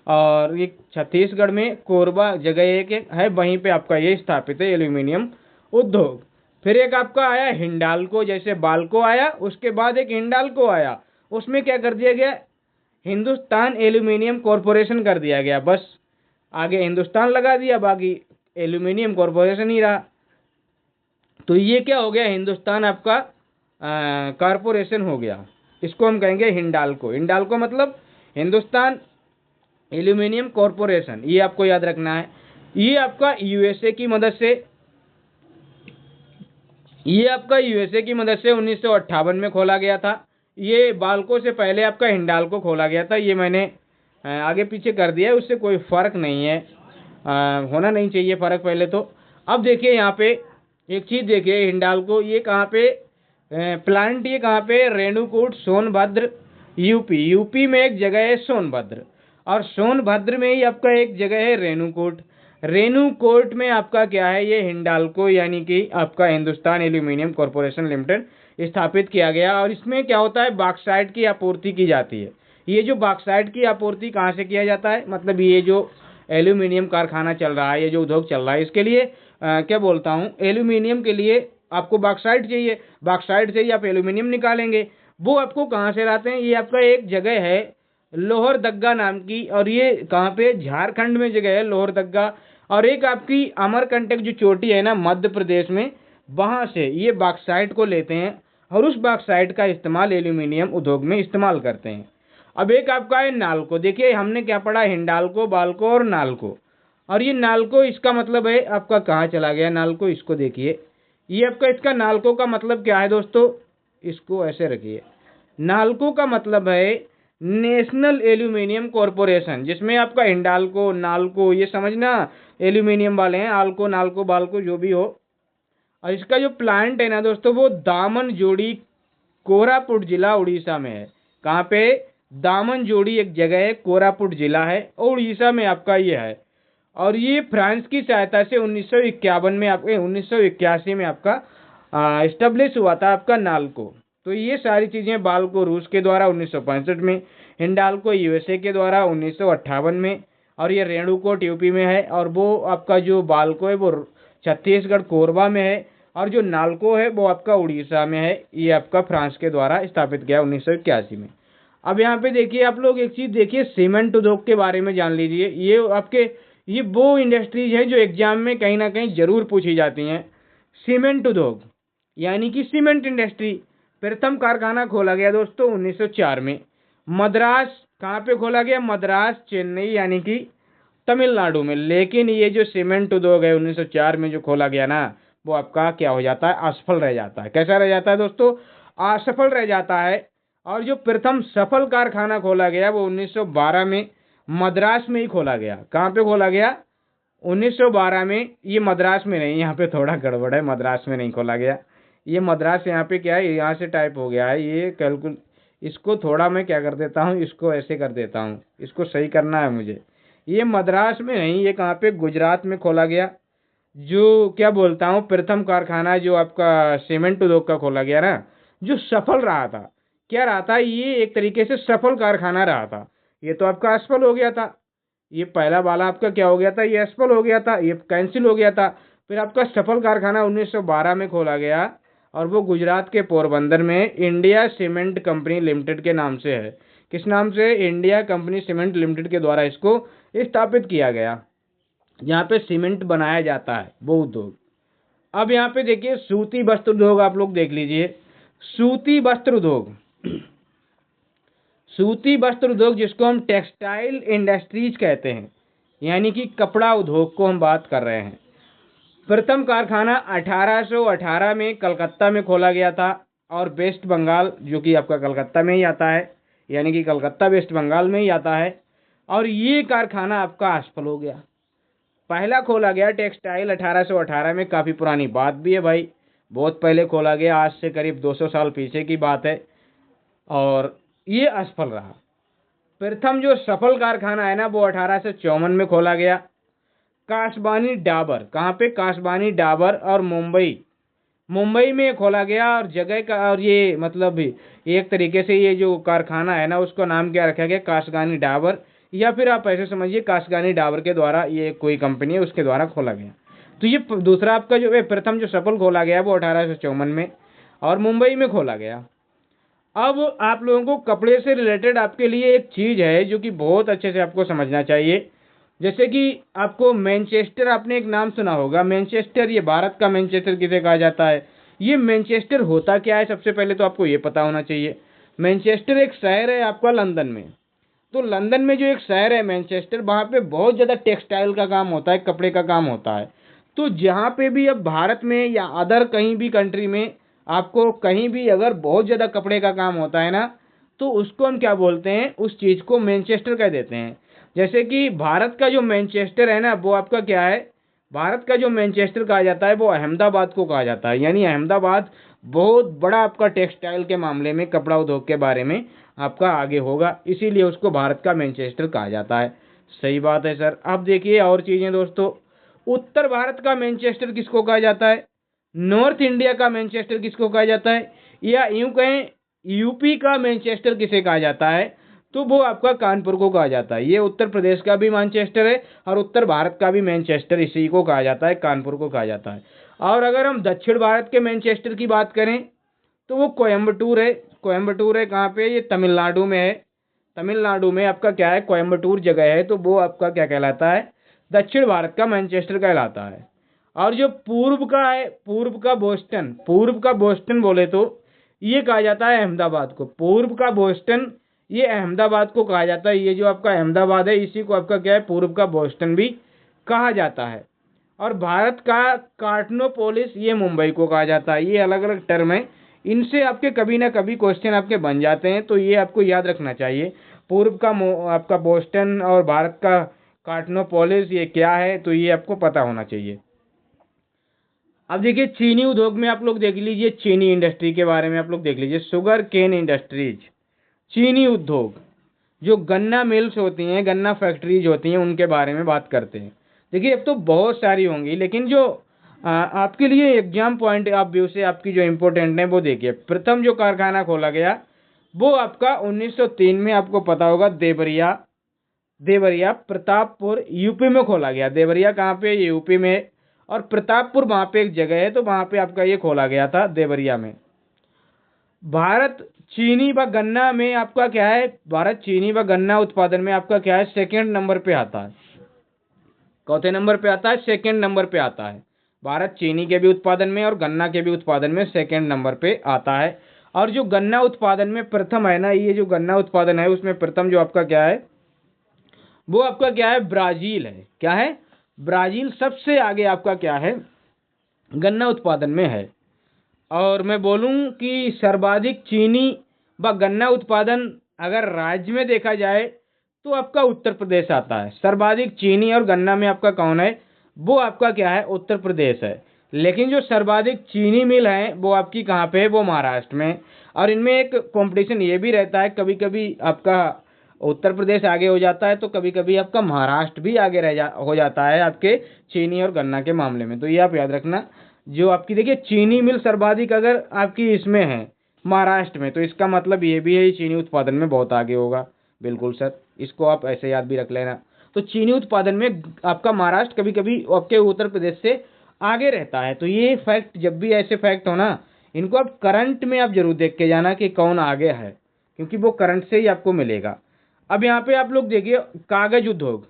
और ये छत्तीसगढ़ में कोरबा जगह एक है, वहीं पे आपका ये स्थापित है एल्यूमिनियम उद्योग। फिर एक आपका आया हिंडाल्को, जैसे बाल्को आया उसके बाद एक हिंडाल्को आया। उसमें क्या कर दिया गया, हिंदुस्तान एल्यूमिनियम कॉरपोरेशन कर दिया गया। बस आगे हिंदुस्तान लगा दिया, बाकी एल्यूमिनियम कॉरपोरेशन ही रहा। तो ये क्या हो गया, हिंदुस्तान आपका कॉरपोरेशन हो गया। इसको हम कहेंगे हिंडाल्को। हिंडाल्को मतलब हिंदुस्तान एल्यूमिनियम कॉरपोरेशन, ये आपको याद रखना है। ये आपका यूएसए की मदद से, ये आपका यूएसए की मदद से 1958 में खोला गया था। ये बाल्को से पहले आपका हिंडाल्को खोला गया था। ये मैंने आगे पीछे कर दिया है, उससे कोई फर्क नहीं है, होना नहीं चाहिए फर्क पहले तो। अब देखिए यहाँ पे एक चीज देखिए, हिंडाल्को ये कहाँ पे प्लांट, ये कहाँ पे, रेणुकूट सोनभद्र यूपी में एक जगह है सोनभद्र, और सोनभद्र में ही आपका एक जगह है रेणुकूट। रेणुकूट में आपका क्या है, ये हिंडाल्को यानी कि आपका हिंदुस्तान एल्यूमिनियम कॉरपोरेशन लिमिटेड स्थापित किया गया। और इसमें क्या होता है, बॉक्साइट की आपूर्ति की जाती है। ये जो बॉक्साइट की आपूर्ति कहाँ से किया जाता है, मतलब ये जो एल्यूमिनियम कारखाना चल रहा है, ये जो उद्योग चल रहा है, इसके लिए क्या बोलता हूँ, एल्यूमिनियम के लिए आपको बॉक्साइट चाहिए। बॉक्साइट से ही आप एल्यूमिनियम निकालेंगे। वो आपको कहाँ से लाते हैं, ये आपका एक जगह है लोहरदग्गा नाम की, और ये कहाँ पे, झारखंड में जगह है लोहरदग्गा। और एक आपकी अमरकंटक जो चोटी है ना मध्य प्रदेश में, वहाँ से ये बॉक्साइट को लेते हैं और उस बॉक्साइट का इस्तेमाल एल्यूमिनियम उद्योग में इस्तेमाल करते हैं। अब एक आपका है नाल्को। देखिए हमने क्या पढ़ा, हिंडाल्को, बाल्को और नाल्को। और ये नाल्को इसका मतलब है आपका कहाँ चला गया नाल्को, इसको देखिए। ये आपका इसका नाल्को का मतलब क्या है दोस्तों, इसको ऐसे रखिए। नाल्को का मतलब है नेशनल एल्यूमिनियम कॉरपोरेशन, जिसमें आपका हिंडाल्को, नाल्को, ये समझना एल्यूमिनियम वाले हैं, आल्को, नाल्को, बाल्को जो भी हो। और इसका जो प्लांट है ना दोस्तों, वो दामन जोड़ी, कोरापुट जिला, उड़ीसा में है। कहाँ पे, दामन जोड़ी एक जगह है, कोरापुट जिला है और उड़ीसा में आपका ये है। और ये फ्रांस की सहायता से 1951 में, आपके 1981 में आपका एस्टेब्लिश हुआ था आपका नाल्को। तो ये सारी चीजें, बाल्को रूस के द्वारा 1965 में, हिंडाल्को यूएसए के द्वारा 1958 में, और ये रेणुकूट यूपी में है। और वो आपका जो बाल्को है वो छत्तीसगढ़ कोरबा में है, और जो नाल्को है वो आपका उड़ीसा में है। ये आपका फ्रांस के द्वारा स्थापित किया 1981 में। अब यहाँ पे देखिए आप लोग एक चीज देखिए, सीमेंट उद्योग के बारे में जान लीजिए। ये आपके ये वो इंडस्ट्रीज है जो एग्जाम में कहीं ना कहीं जरूर पूछी जाती हैं। सीमेंट उद्योग यानी कि सीमेंट इंडस्ट्री, प्रथम कारखाना खोला गया दोस्तों 1904 में। मद्रास कहाँ पे खोला गया? मद्रास, चेन्नई यानी कि तमिलनाडु में। लेकिन ये जो सीमेंट उद्योग है 1904 में जो खोला गया ना, वो आपका क्या हो जाता है? असफल रह जाता है। कैसा रह जाता है दोस्तों? असफल रह जाता है। और जो प्रथम सफल कारखाना खोला गया वो 1912 में मद्रास में ही खोला गया। कहाँ पे खोला गया? 1912 में। ये मद्रास में नहीं, यहाँ पे थोड़ा गड़बड़ है, मद्रास में नहीं खोला गया। ये मद्रास यहाँ पे क्या है, यहाँ से टाइप हो गया है ये कैलकुल। इसको थोड़ा मैं क्या कर देता हूँ, इसको ऐसे कर देता हूँ, इसको सही करना है मुझे। ये मद्रास में नहीं, ये कहाँ पे? गुजरात में खोला गया। जो क्या बोलता हूँ, प्रथम कारखाना जो आपका सीमेंट उद्योग का खोला गया ना, जो सफल रहा था। क्या रहा था? ये एक तरीके से सफल कारखाना रहा था। ये तो आपका असफल हो गया था। ये पहला वाला आपका क्या हो गया था? ये असफल हो गया था, ये कैंसिल हो गया था। फिर आपका सफल कारखाना 1912 में खोला गया और वो गुजरात के पोरबंदर में इंडिया सीमेंट कंपनी लिमिटेड के नाम से है। किस नाम से? इंडिया कंपनी सीमेंट लिमिटेड के द्वारा इसको स्थापित किया गया। यहाँ पे सीमेंट बनाया जाता है, वो उद्योग। अब यहाँ पे देखिए सूती वस्त्र उद्योग, आप लोग देख लीजिए। सूती वस्त्र उद्योग, सूती वस्त्र उद्योग जिसको हम टेक्सटाइल इंडस्ट्रीज कहते हैं, यानी कि कपड़ा उद्योग को हम बात कर रहे हैं। प्रथम कारखाना 1818 में कलकत्ता में खोला गया था और वेस्ट बंगाल, जो कि आपका कलकत्ता में ही आता है, यानी कि कलकत्ता वेस्ट बंगाल में ही आता है। और ये कारखाना आपका असफल हो गया। पहला खोला गया टेक्सटाइल 1818 में, काफ़ी पुरानी बात भी है भाई, बहुत पहले खोला गया, आज से करीब 200 साल पीछे की बात है। और ये असफल रहा। प्रथम जो सफल कारखाना है ना, वो 1854 में खोला गया। कासबानी डाबर, कहाँ पे? कासबानी डाबर और मुंबई, मुंबई में खोला गया। और जगह का, और ये मतलब एक तरीके से ये जो कारखाना है ना, उसका नाम क्या रखा गया? कासगानी डाबर, या फिर आप ऐसे समझिए कासगानी डाबर के द्वारा, ये कोई कंपनी है उसके द्वारा खोला गया। तो ये दूसरा आपका जो प्रथम जो सफल खोला गया वो 1854 में और मुंबई में खोला गया। अब आप लोगों को कपड़े से रिलेटेड आपके लिए एक चीज़ है जो कि बहुत अच्छे से आपको समझना चाहिए। जैसे कि आपको मैनचेस्टर, आपने एक नाम सुना होगा मैनचेस्टर, ये भारत का मैनचेस्टर किसे कहा जाता है? ये मैनचेस्टर होता क्या है? सबसे पहले तो आपको ये पता होना चाहिए। मैनचेस्टर एक शहर है आपका लंदन में। तो लंदन में जो एक शहर है मैनचेस्टर, वहाँ पे बहुत ज़्यादा टेक्सटाइल का काम होता है, कपड़े का काम होता है। तो जहाँ पे भी अब भारत में या अदर कहीं भी कंट्री में आपको कहीं भी अगर बहुत ज़्यादा कपड़े का काम होता है ना, तो उसको हम क्या बोलते हैं? उस चीज़ को मैनचेस्टर कह देते हैं। जैसे कि भारत का जो मैनचेस्टर है ना, वो आपका क्या है? भारत का जो मैनचेस्टर कहा जाता है वो अहमदाबाद को कहा जाता है। यानी अहमदाबाद बहुत बड़ा आपका टेक्सटाइल के मामले में, कपड़ा उद्योग के बारे में आपका आगे होगा, इसीलिए उसको भारत का मैनचेस्टर कहा जाता है। सही बात है सर। अब देखिए और चीज़ें दोस्तों, उत्तर भारत का मैनचेस्टर किसको कहा जाता है? नॉर्थ इंडिया का मैनचेस्टर किसको कहा जाता है? या यूं कहें यूपी का मैनचेस्टर किसे कहा जाता है? तो वो आपका कानपुर को कहा जाता है। ये उत्तर प्रदेश का भी मैनचेस्टर है और उत्तर भारत का भी मैनचेस्टर इसी को कहा जाता है, कानपुर को कहा जाता है। और अगर हम दक्षिण भारत के मैनचेस्टर की बात करें तो वो कोयम्बटूर है। कोयम्बटूर है कहाँ पे? ये तमिलनाडु में है। तमिलनाडु में आपका क्या है? कोयम्बटूर जगह है। तो वो आपका क्या कहलाता है? दक्षिण भारत का मैनचेस्टर कहलाता है। और जो पूर्व का है, पूर्व का बोस्टन, पूर्व का बोस्टन बोले तो ये कहा जाता है अहमदाबाद को। पूर्व का बोस्टन ये अहमदाबाद को कहा जाता है। ये जो आपका अहमदाबाद है इसी को आपका क्या है? पूर्व का बोस्टन भी कहा जाता है। और भारत का कार्टनोपोलिस ये मुंबई को कहा जाता है। ये अलग अलग टर्म है, इनसे आपके कभी ना कभी क्वेश्चन आपके बन जाते हैं, तो ये आपको याद रखना चाहिए। पूर्व का आपका बोस्टन और भारत का कार्टनोपोलिस ये क्या है, तो ये आपको पता होना चाहिए। अब देखिए चीनी उद्योग में आप लोग देख लीजिए, चीनी इंडस्ट्री के बारे में आप लोग देख लीजिए। शुगर केन इंडस्ट्रीज, चीनी उद्योग, जो गन्ना मिल्स होती हैं, गन्ना फैक्ट्रीज होती हैं, उनके बारे में बात करते हैं। देखिए अब तो बहुत सारी होंगी, लेकिन जो आपके लिए एग्जाम पॉइंट ऑफ व्यू से आपकी जो इम्पोर्टेंट है वो देखिए। प्रथम जो कारखाना खोला गया वो आपका 1903 में, आपको पता होगा, देवरिया, देवरिया प्रतापपुर यूपी में खोला गया। देवरिया कहाँ पे? यूपी में। और प्रतापपुर वहाँ पे एक जगह है, तो वहाँ पे आपका ये खोला गया था, देवरिया में। भारत चीनी व गन्ना में आपका क्या है? भारत चीनी व गन्ना उत्पादन में आपका क्या है? सेकंड नंबर पे आता है। चौथे नंबर पे आता है, सेकंड नंबर पे आता है। भारत चीनी के भी उत्पादन में और गन्ना के भी उत्पादन में सेकंड नंबर पे आता है। और जो गन्ना उत्पादन में प्रथम है ना, ये जो गन्ना उत्पादन है उसमें प्रथम जो आपका क्या है, वो आपका क्या है, ब्राजील है। क्या है, ब्राजील सबसे आगे आपका क्या है, गन्ना उत्पादन में है। और मैं बोलूं कि सर्वाधिक चीनी व गन्ना उत्पादन अगर राज्य में देखा जाए तो आपका उत्तर प्रदेश आता है। सर्वाधिक चीनी और गन्ना में आपका कौन है, वो आपका क्या है, उत्तर प्रदेश है। लेकिन जो सर्वाधिक चीनी मिल है वो आपकी कहाँ पे है, वो महाराष्ट्र में। और इनमें एक कंपटीशन ये भी रहता है, कभी कभी आपका उत्तर प्रदेश आगे हो जाता है तो कभी कभी आपका महाराष्ट्र भी आगे हो जाता है आपके चीनी और गन्ना के मामले में। तो ये आप याद रखना। जो आपकी देखिए चीनी मिल सर्वाधिक अगर आपकी इसमें है महाराष्ट्र में, तो इसका मतलब ये भी है चीनी उत्पादन में बहुत आगे होगा। बिल्कुल सर, इसको आप ऐसे याद भी रख लेना। तो चीनी उत्पादन में आपका महाराष्ट्र कभी कभी आपके उत्तर प्रदेश से आगे रहता है। तो ये फैक्ट, जब भी ऐसे फैक्ट हो ना, इनको आप करंट में आप जरूर देख के जाना कि कौन आगे है, क्योंकि वो करंट से ही आपको मिलेगा। अब यहाँ पे आप लोग देखिए कागज उद्योग।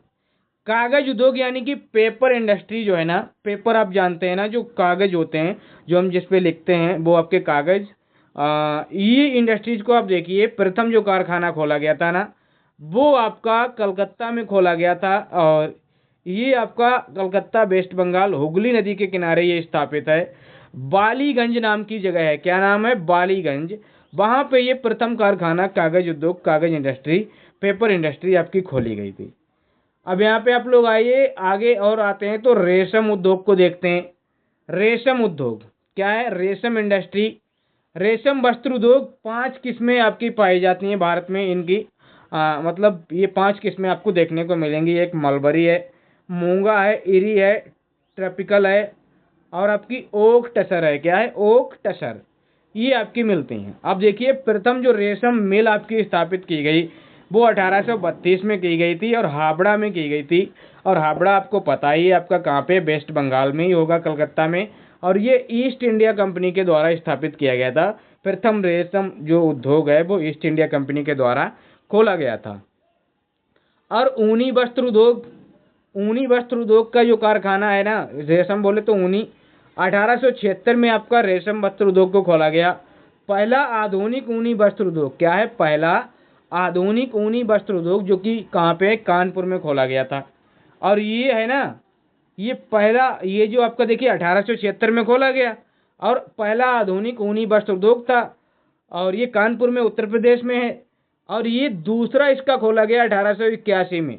कागज उद्योग यानी कि पेपर इंडस्ट्री जो है ना, पेपर आप जानते हैं ना, जो कागज होते हैं जो हम जिस पे लिखते हैं वो आपके कागज। ये इंडस्ट्रीज को आप देखिए, प्रथम जो कारखाना खोला गया था ना, वो आपका कलकत्ता में खोला गया था। और ये आपका कलकत्ता वेस्ट बंगाल हुगली नदी के किनारे ये स्थापित है। बालीगंज नाम की जगह है। क्या नाम है, बालीगंज। वहां पे ये प्रथम कारखाना कागज उद्योग, कागज इंडस्ट्री, पेपर इंडस्ट्री आपकी खोली गई थी। अब यहाँ पे आप लोग आइए आगे और आते हैं तो रेशम उद्योग को देखते हैं। रेशम उद्योग क्या है, रेशम इंडस्ट्री, रेशम वस्त्र उद्योग। 5 किस्में आपकी पाई जाती हैं भारत में इनकी। मतलब ये 5 किस्में आपको देखने को मिलेंगी। एक मलबरी है, मूंगा है, इरी है, ट्रॉपिकल है, और आपकी ओक टसर है। क्या है, ओक टसर, ये आपकी मिलती हैं। अब देखिए प्रथम जो रेशम मिल आपकी स्थापित की गई वो 1832 में की गई थी और हावड़ा में की गई थी। और हावड़ा आपको पता ही है आपका कहाँ पे, वेस्ट बंगाल में ही होगा, कलकत्ता में। और ये ईस्ट इंडिया कंपनी के द्वारा स्थापित किया गया था। प्रथम रेशम जो उद्योग है वो ईस्ट इंडिया कंपनी के द्वारा खोला गया था। और ऊनी वस्त्र उद्योग, ऊनी वस्त्र उद्योग का जो कारखाना है ना, रेशम बोले तो ऊनी, 1876 में आपका रेशम वस्त्र उद्योग को खोला गया। पहला आधुनिक ऊनी वस्त्र उद्योग, क्या है, पहला आधुनिक ऊनी वस्त्र उद्योग जो कि कहाँ पे, कानपुर में खोला गया था। और ये है ना, ये पहला, ये जो आपका देखिए 1876 में खोला गया और पहला आधुनिक ऊनी वस्त्र उद्योग था। और ये कानपुर में उत्तर प्रदेश में है। और ये दूसरा इसका खोला गया 1881 में।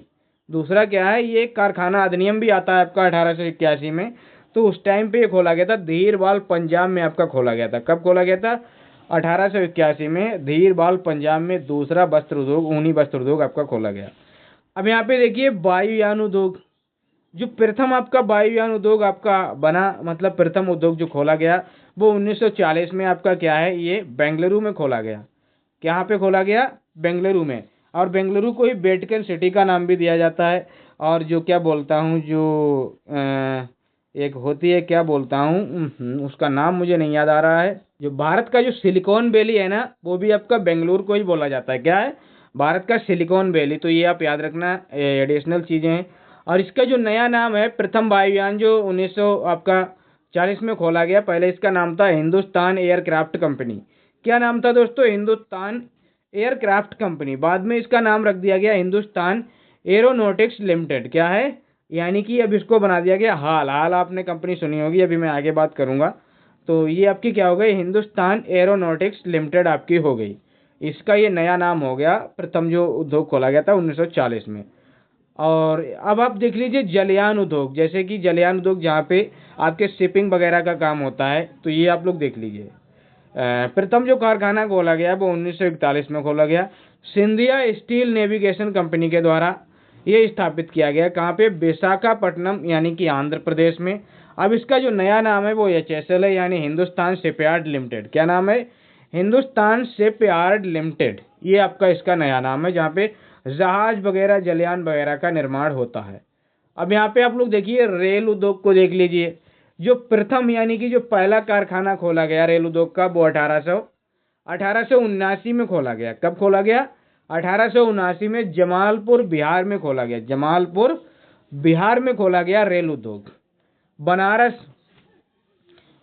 दूसरा क्या है, ये कारखाना अधिनियम भी आता है आपका 1881 में। तो उस टाइम पे ये खोला गया था धीरवाल पंजाब में आपका खोला गया था। कब खोला गया था, 1881 में धीरवाल पंजाब में दूसरा वस्त्र उद्योग, ऊनी वस्त्र उद्योग आपका खोला गया। अब यहाँ पे देखिए वायुयान उद्योग। जो प्रथम आपका वायुयान उद्योग आपका बना, मतलब प्रथम उद्योग जो खोला गया वो 1940 में आपका क्या है, ये बेंगलुरु में खोला गया। कहाँ पे खोला गया, बेंगलुरु में। और बेंगलुरु को ही वेटिकन सिटी का नाम भी दिया जाता है। और जो क्या बोलता हूँ, जो एक होती है, क्या बोलता हूँ, उसका नाम मुझे नहीं याद आ रहा है। जो भारत का जो सिलिकॉन वैली है ना, वो भी आपका बेंगलुरु को ही बोला जाता है। क्या है, भारत का सिलिकॉन वैली। तो ये आप याद रखना, एडिशनल चीज़ें हैं। और इसका जो नया नाम है, प्रथम वायुयान जो 1900 आपका 40 में खोला गया, पहले इसका नाम था हिंदुस्तान एयरक्राफ्ट कंपनी। क्या नाम था दोस्तों, हिंदुस्तान एयरक्राफ्ट कंपनी। बाद में इसका नाम रख दिया गया हिंदुस्तान एरोनॉटिक्स लिमिटेड। क्या है, यानी कि अब इसको बना दिया गया हाल। हाल आपने कंपनी सुनी होगी, अभी मैं आगे बात करूंगा। तो ये आपकी क्या हो गई, हिंदुस्तान एरोनॉटिक्स लिमिटेड आपकी हो गई। इसका ये नया नाम हो गया, प्रथम जो उद्योग खोला गया था 1940 में। और अब आप देख लीजिए जलयान उद्योग। जैसे कि जलयान उद्योग जहाँ पे आपके शिपिंग वगैरह का काम होता है, तो ये आप लोग देख लीजिए। प्रथम जो कारखाना खोला गया वो 1941 में खोला गया, सिंधिया स्टील नेविगेशन कंपनी के द्वारा ये स्थापित किया गया। कहाँ पे, विशाखापट्टनम यानी कि आंध्र प्रदेश में। अब इसका जो नया नाम है वो HSL है, यानी हिंदुस्तान शिपयार्ड लिमिटेड। क्या नाम है, हिंदुस्तान शिपयार्ड लिमिटेड, ये आपका इसका नया नाम है, जहाँ पे जहाज वगैरह, जलयान वगैरह का निर्माण होता है। अब यहाँ पे आप लोग देखिए रेल उद्योग को देख लीजिए। जो प्रथम यानी कि जो पहला कारखाना खोला गया रेल उद्योग का, वो 1879 में खोला गया। कब खोला गया, 1879 में जमालपुर बिहार में खोला गया। जमालपुर बिहार में खोला गया रेल उद्योग।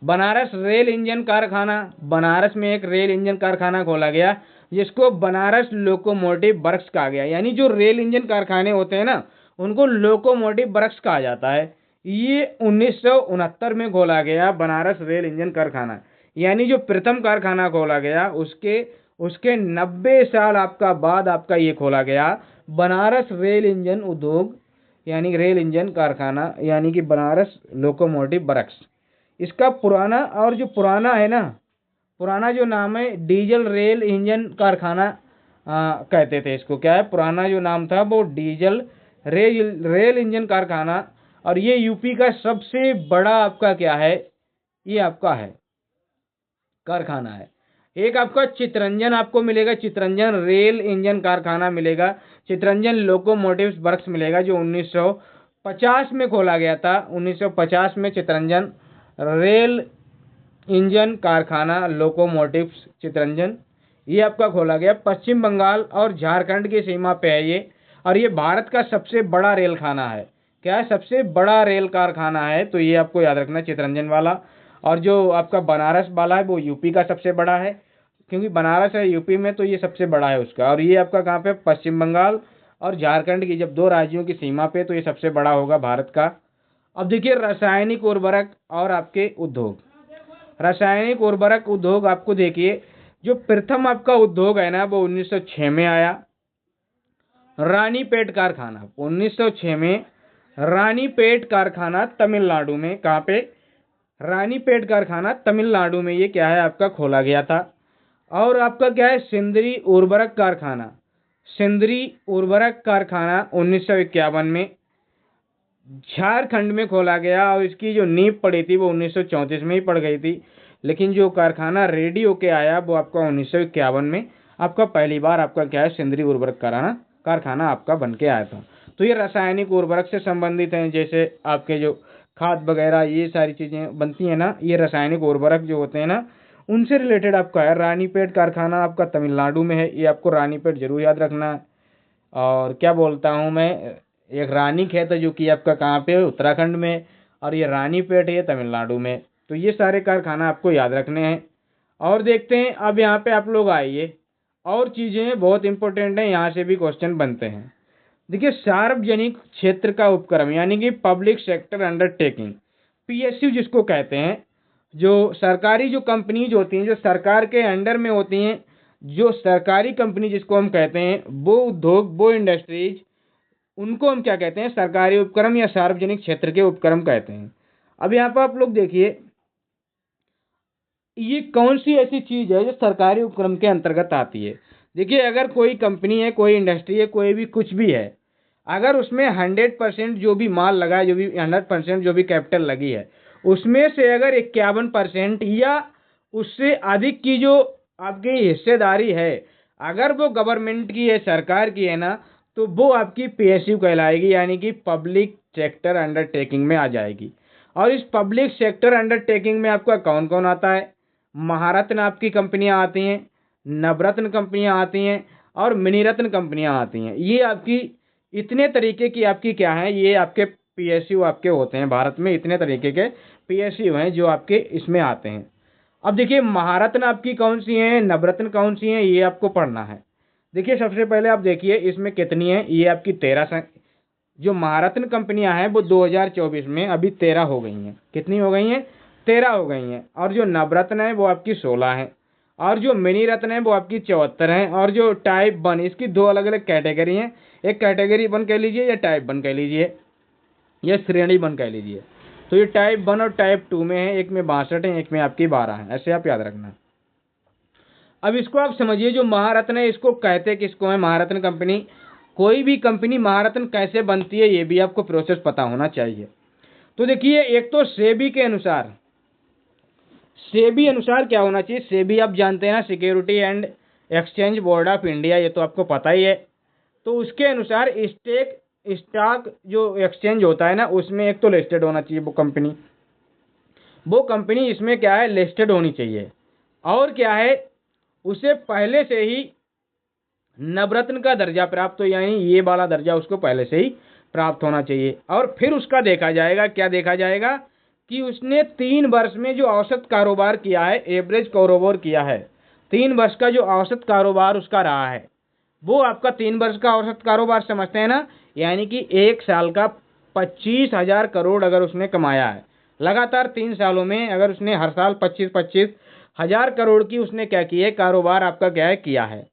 बनारस रेल इंजन कारखाना, बनारस में एक रेल इंजन कारखाना खोला गया जिसको बनारस लोकोमोटिव वर्क्स कहा गया। यानी जो रेल इंजन कारखाने होते हैं ना, उनको लोकोमोटिव वर्क्स कहा जाता है। ये 1969 में खोला गया बनारस रेल इंजन कारखाना। यानी जो प्रथम कारखाना खोला गया उसके 90 साल आपका बाद आपका ये खोला गया बनारस रेल इंजन उद्योग, यानी रेल इंजन कारखाना, यानी कि बनारस लोकोमोटिव वर्क्स। इसका पुराना है ना, पुराना जो नाम है डीजल रेल इंजन कारखाना कहते थे इसको। क्या है पुराना जो नाम था वो डीजल रेल इंजन कारखाना। और ये यूपी का सबसे बड़ा आपका क्या है, ये आपका है कारखाना है। एक आपका चितरंजन आपको मिलेगा, चितरंजन रेल इंजन कारखाना मिलेगा, चितरंजन लोकोमोटिव्स वर्क्स मिलेगा, जो 1950 में खोला गया था। 1950 में चितरंजन रेल इंजन कारखाना लोकोमोटिव्स चितरंजन ये आपका खोला गया। पश्चिम बंगाल और झारखंड की सीमा पे है ये, और ये भारत का सबसे बड़ा रेल खाना है। क्या है, सबसे बड़ा रेल कारखाना है, तो ये आपको याद रखना चितरंजन वाला। और जो आपका बनारस वाला है वो यूपी का सबसे बड़ा है, क्योंकि बनारस है यूपी में, तो ये सबसे बड़ा है उसका। और ये आपका कहाँ पे, पश्चिम बंगाल और झारखंड की जब दो राज्यों की सीमा पे, तो ये सबसे बड़ा होगा भारत का। अब देखिए रासायनिक उर्वरक और आपके उद्योग। रासायनिक उर्वरक उद्योग आपको देखिए, जो प्रथम आपका उद्योग है ना वो 1906 में आया, रानीपेट कारखाना। 1906 में रानीपेट कारखाना तमिलनाडु में, कहाँ पे, रानीपेट कारखाना तमिलनाडु में ये क्या है आपका खोला गया था। और आपका क्या है, सिंदरी उर्वरक कारखाना, सिंदरी उर्वरक कारखाना 1951 में झारखंड में खोला गया। और इसकी जो नींव पड़ी थी वो 1934 में ही पड़ गई थी, लेकिन जो कारखाना रेडी होके आया वो आपका 1951 में आपका पहली बार आपका क्या है, सिंदरी उर्वरक कारखाना आपका बन के आया था। तो ये रासायनिक उर्वरक से संबंधित हैं, जैसे आपके जो खाद वगैरह ये सारी चीजें बनती हैं ना, ये रासायनिक उर्वरक जो होते हैं ना उनसे रिलेटेड आपका है। रानीपेट कारखाना आपका तमिलनाडु में है, ये आपको रानीपेट जरूर याद रखना है। और क्या बोलता हूँ मैं, एक रानीखेत है जो कि आपका कहाँ पे है, उत्तराखंड में, और ये रानीपेट है तमिलनाडु में। तो ये सारे कारखाना आपको याद रखने हैं। और देखते हैं अब यहाँ पे आप लोग आइए, और चीज़ें बहुत इंपॉर्टेंट हैं, यहाँ से भी क्वेश्चन बनते हैं। देखिए सार्वजनिक क्षेत्र का उपक्रम, यानी कि पब्लिक सेक्टर अंडरटेकिंग, पीएसयू जिसको कहते हैं, जो सरकारी जो कंपनीज होती हैं जो सरकार के अंडर में होती हैं, जो सरकारी कंपनी जिसको हम कहते हैं, वो उद्योग वो इंडस्ट्रीज, उनको हम क्या कहते हैं, सरकारी उपक्रम या सार्वजनिक क्षेत्र के उपक्रम कहते हैं। अब यहाँ पर आप लोग देखिए ये कौन सी ऐसी चीज है जो सरकारी उपक्रम के अंतर्गत आती है। देखिए अगर कोई कंपनी है, कोई इंडस्ट्री है, कोई भी कुछ भी है, अगर उसमें 100% जो भी माल लगा है, जो भी 100% जो भी कैपिटल लगी है, उसमें से अगर 51% या उससे अधिक की जो आपकी हिस्सेदारी है, अगर वो गवर्नमेंट की है, सरकार की है ना, तो वो आपकी पीएसयू कहलाएगी, यानी कि पब्लिक सेक्टर अंडरटेकिंग में आ जाएगी। और इस पब्लिक सेक्टर अंडरटेकिंग में आपका कौन कौन आता है, महारत्न आपकी कंपनियां आती हैं, नवरत्न कंपनियां आती हैं, और मिनीरत्न कंपनियां आती हैं। ये आपकी इतने तरीके की आपकी क्या है, ये आपके पीएसयू आपके होते हैं। भारत में इतने तरीके के पीएसयू हैं जो आपके इसमें आते हैं। अब देखिए महारत्न आपकी कौन सी हैं, नवरत्न कौन सी हैं, ये आपको पढ़ना है। देखिए सबसे पहले आप देखिए इसमें कितनी है, ये आपकी 13 जो महारत्न कंपनियां हैं वो 2024 में अभी 13 हो गई हैं। कितनी हो गई हैं, 13 हो गई हैं। और जो नवरत्न है वो आपकी 16 है, और जो मिनी रत्न है वो आपकी 74 है। और जो टाइप 1, इसकी दो अलग अलग कैटेगरी हैं, एक कैटेगरी 1 कह लीजिए या टाइप 1 कह लीजिए या श्रेणी 1 कह लीजिए। तो ये टाइप 1 और टाइप 2 में है, एक में 62 है, एक में आपकी 12 है, ऐसे आप याद रखना। अब इसको आप समझिए, जो महारत्न है इसको कहते किसको है, महारत्न कंपनी। कोई भी कंपनी महारत्न कैसे बनती है ये भी आपको प्रोसेस पता होना चाहिए। तो देखिए एक तो सेबी के अनुसार, सेबी अनुसार क्या होना चाहिए, सेबी आप जानते हैं ना, security and exchange board of India, ये तो आपको पता ही है। तो उसके अनुसार स्टॉक जो एक्सचेंज होता है ना, उसमें एक तो लिस्टेड होना चाहिए वो कंपनी इसमें क्या है, लिस्टेड होनी चाहिए। और क्या है, उसे पहले से ही नवरत्न का दर्जा प्राप्त हो, यानी ये वाला दर्जा उसको पहले से ही प्राप्त होना चाहिए। और फिर उसका देखा जाएगा, क्या देखा जाएगा कि उसने 3 वर्ष में जो औसत कारोबार किया है, एवरेज कारोबार किया है, 3 वर्ष का जो औसत कारोबार उसका रहा है, वो आपका 3 वर्ष का औसत कारोबार समझते हैं ना, यानी कि 1 साल का 25,000 करोड़ अगर उसने कमाया है, लगातार 3 सालों में अगर उसने हर साल 25,000 करोड़ की उसने क्या किया है, कारोबार आपका क्या है किया है।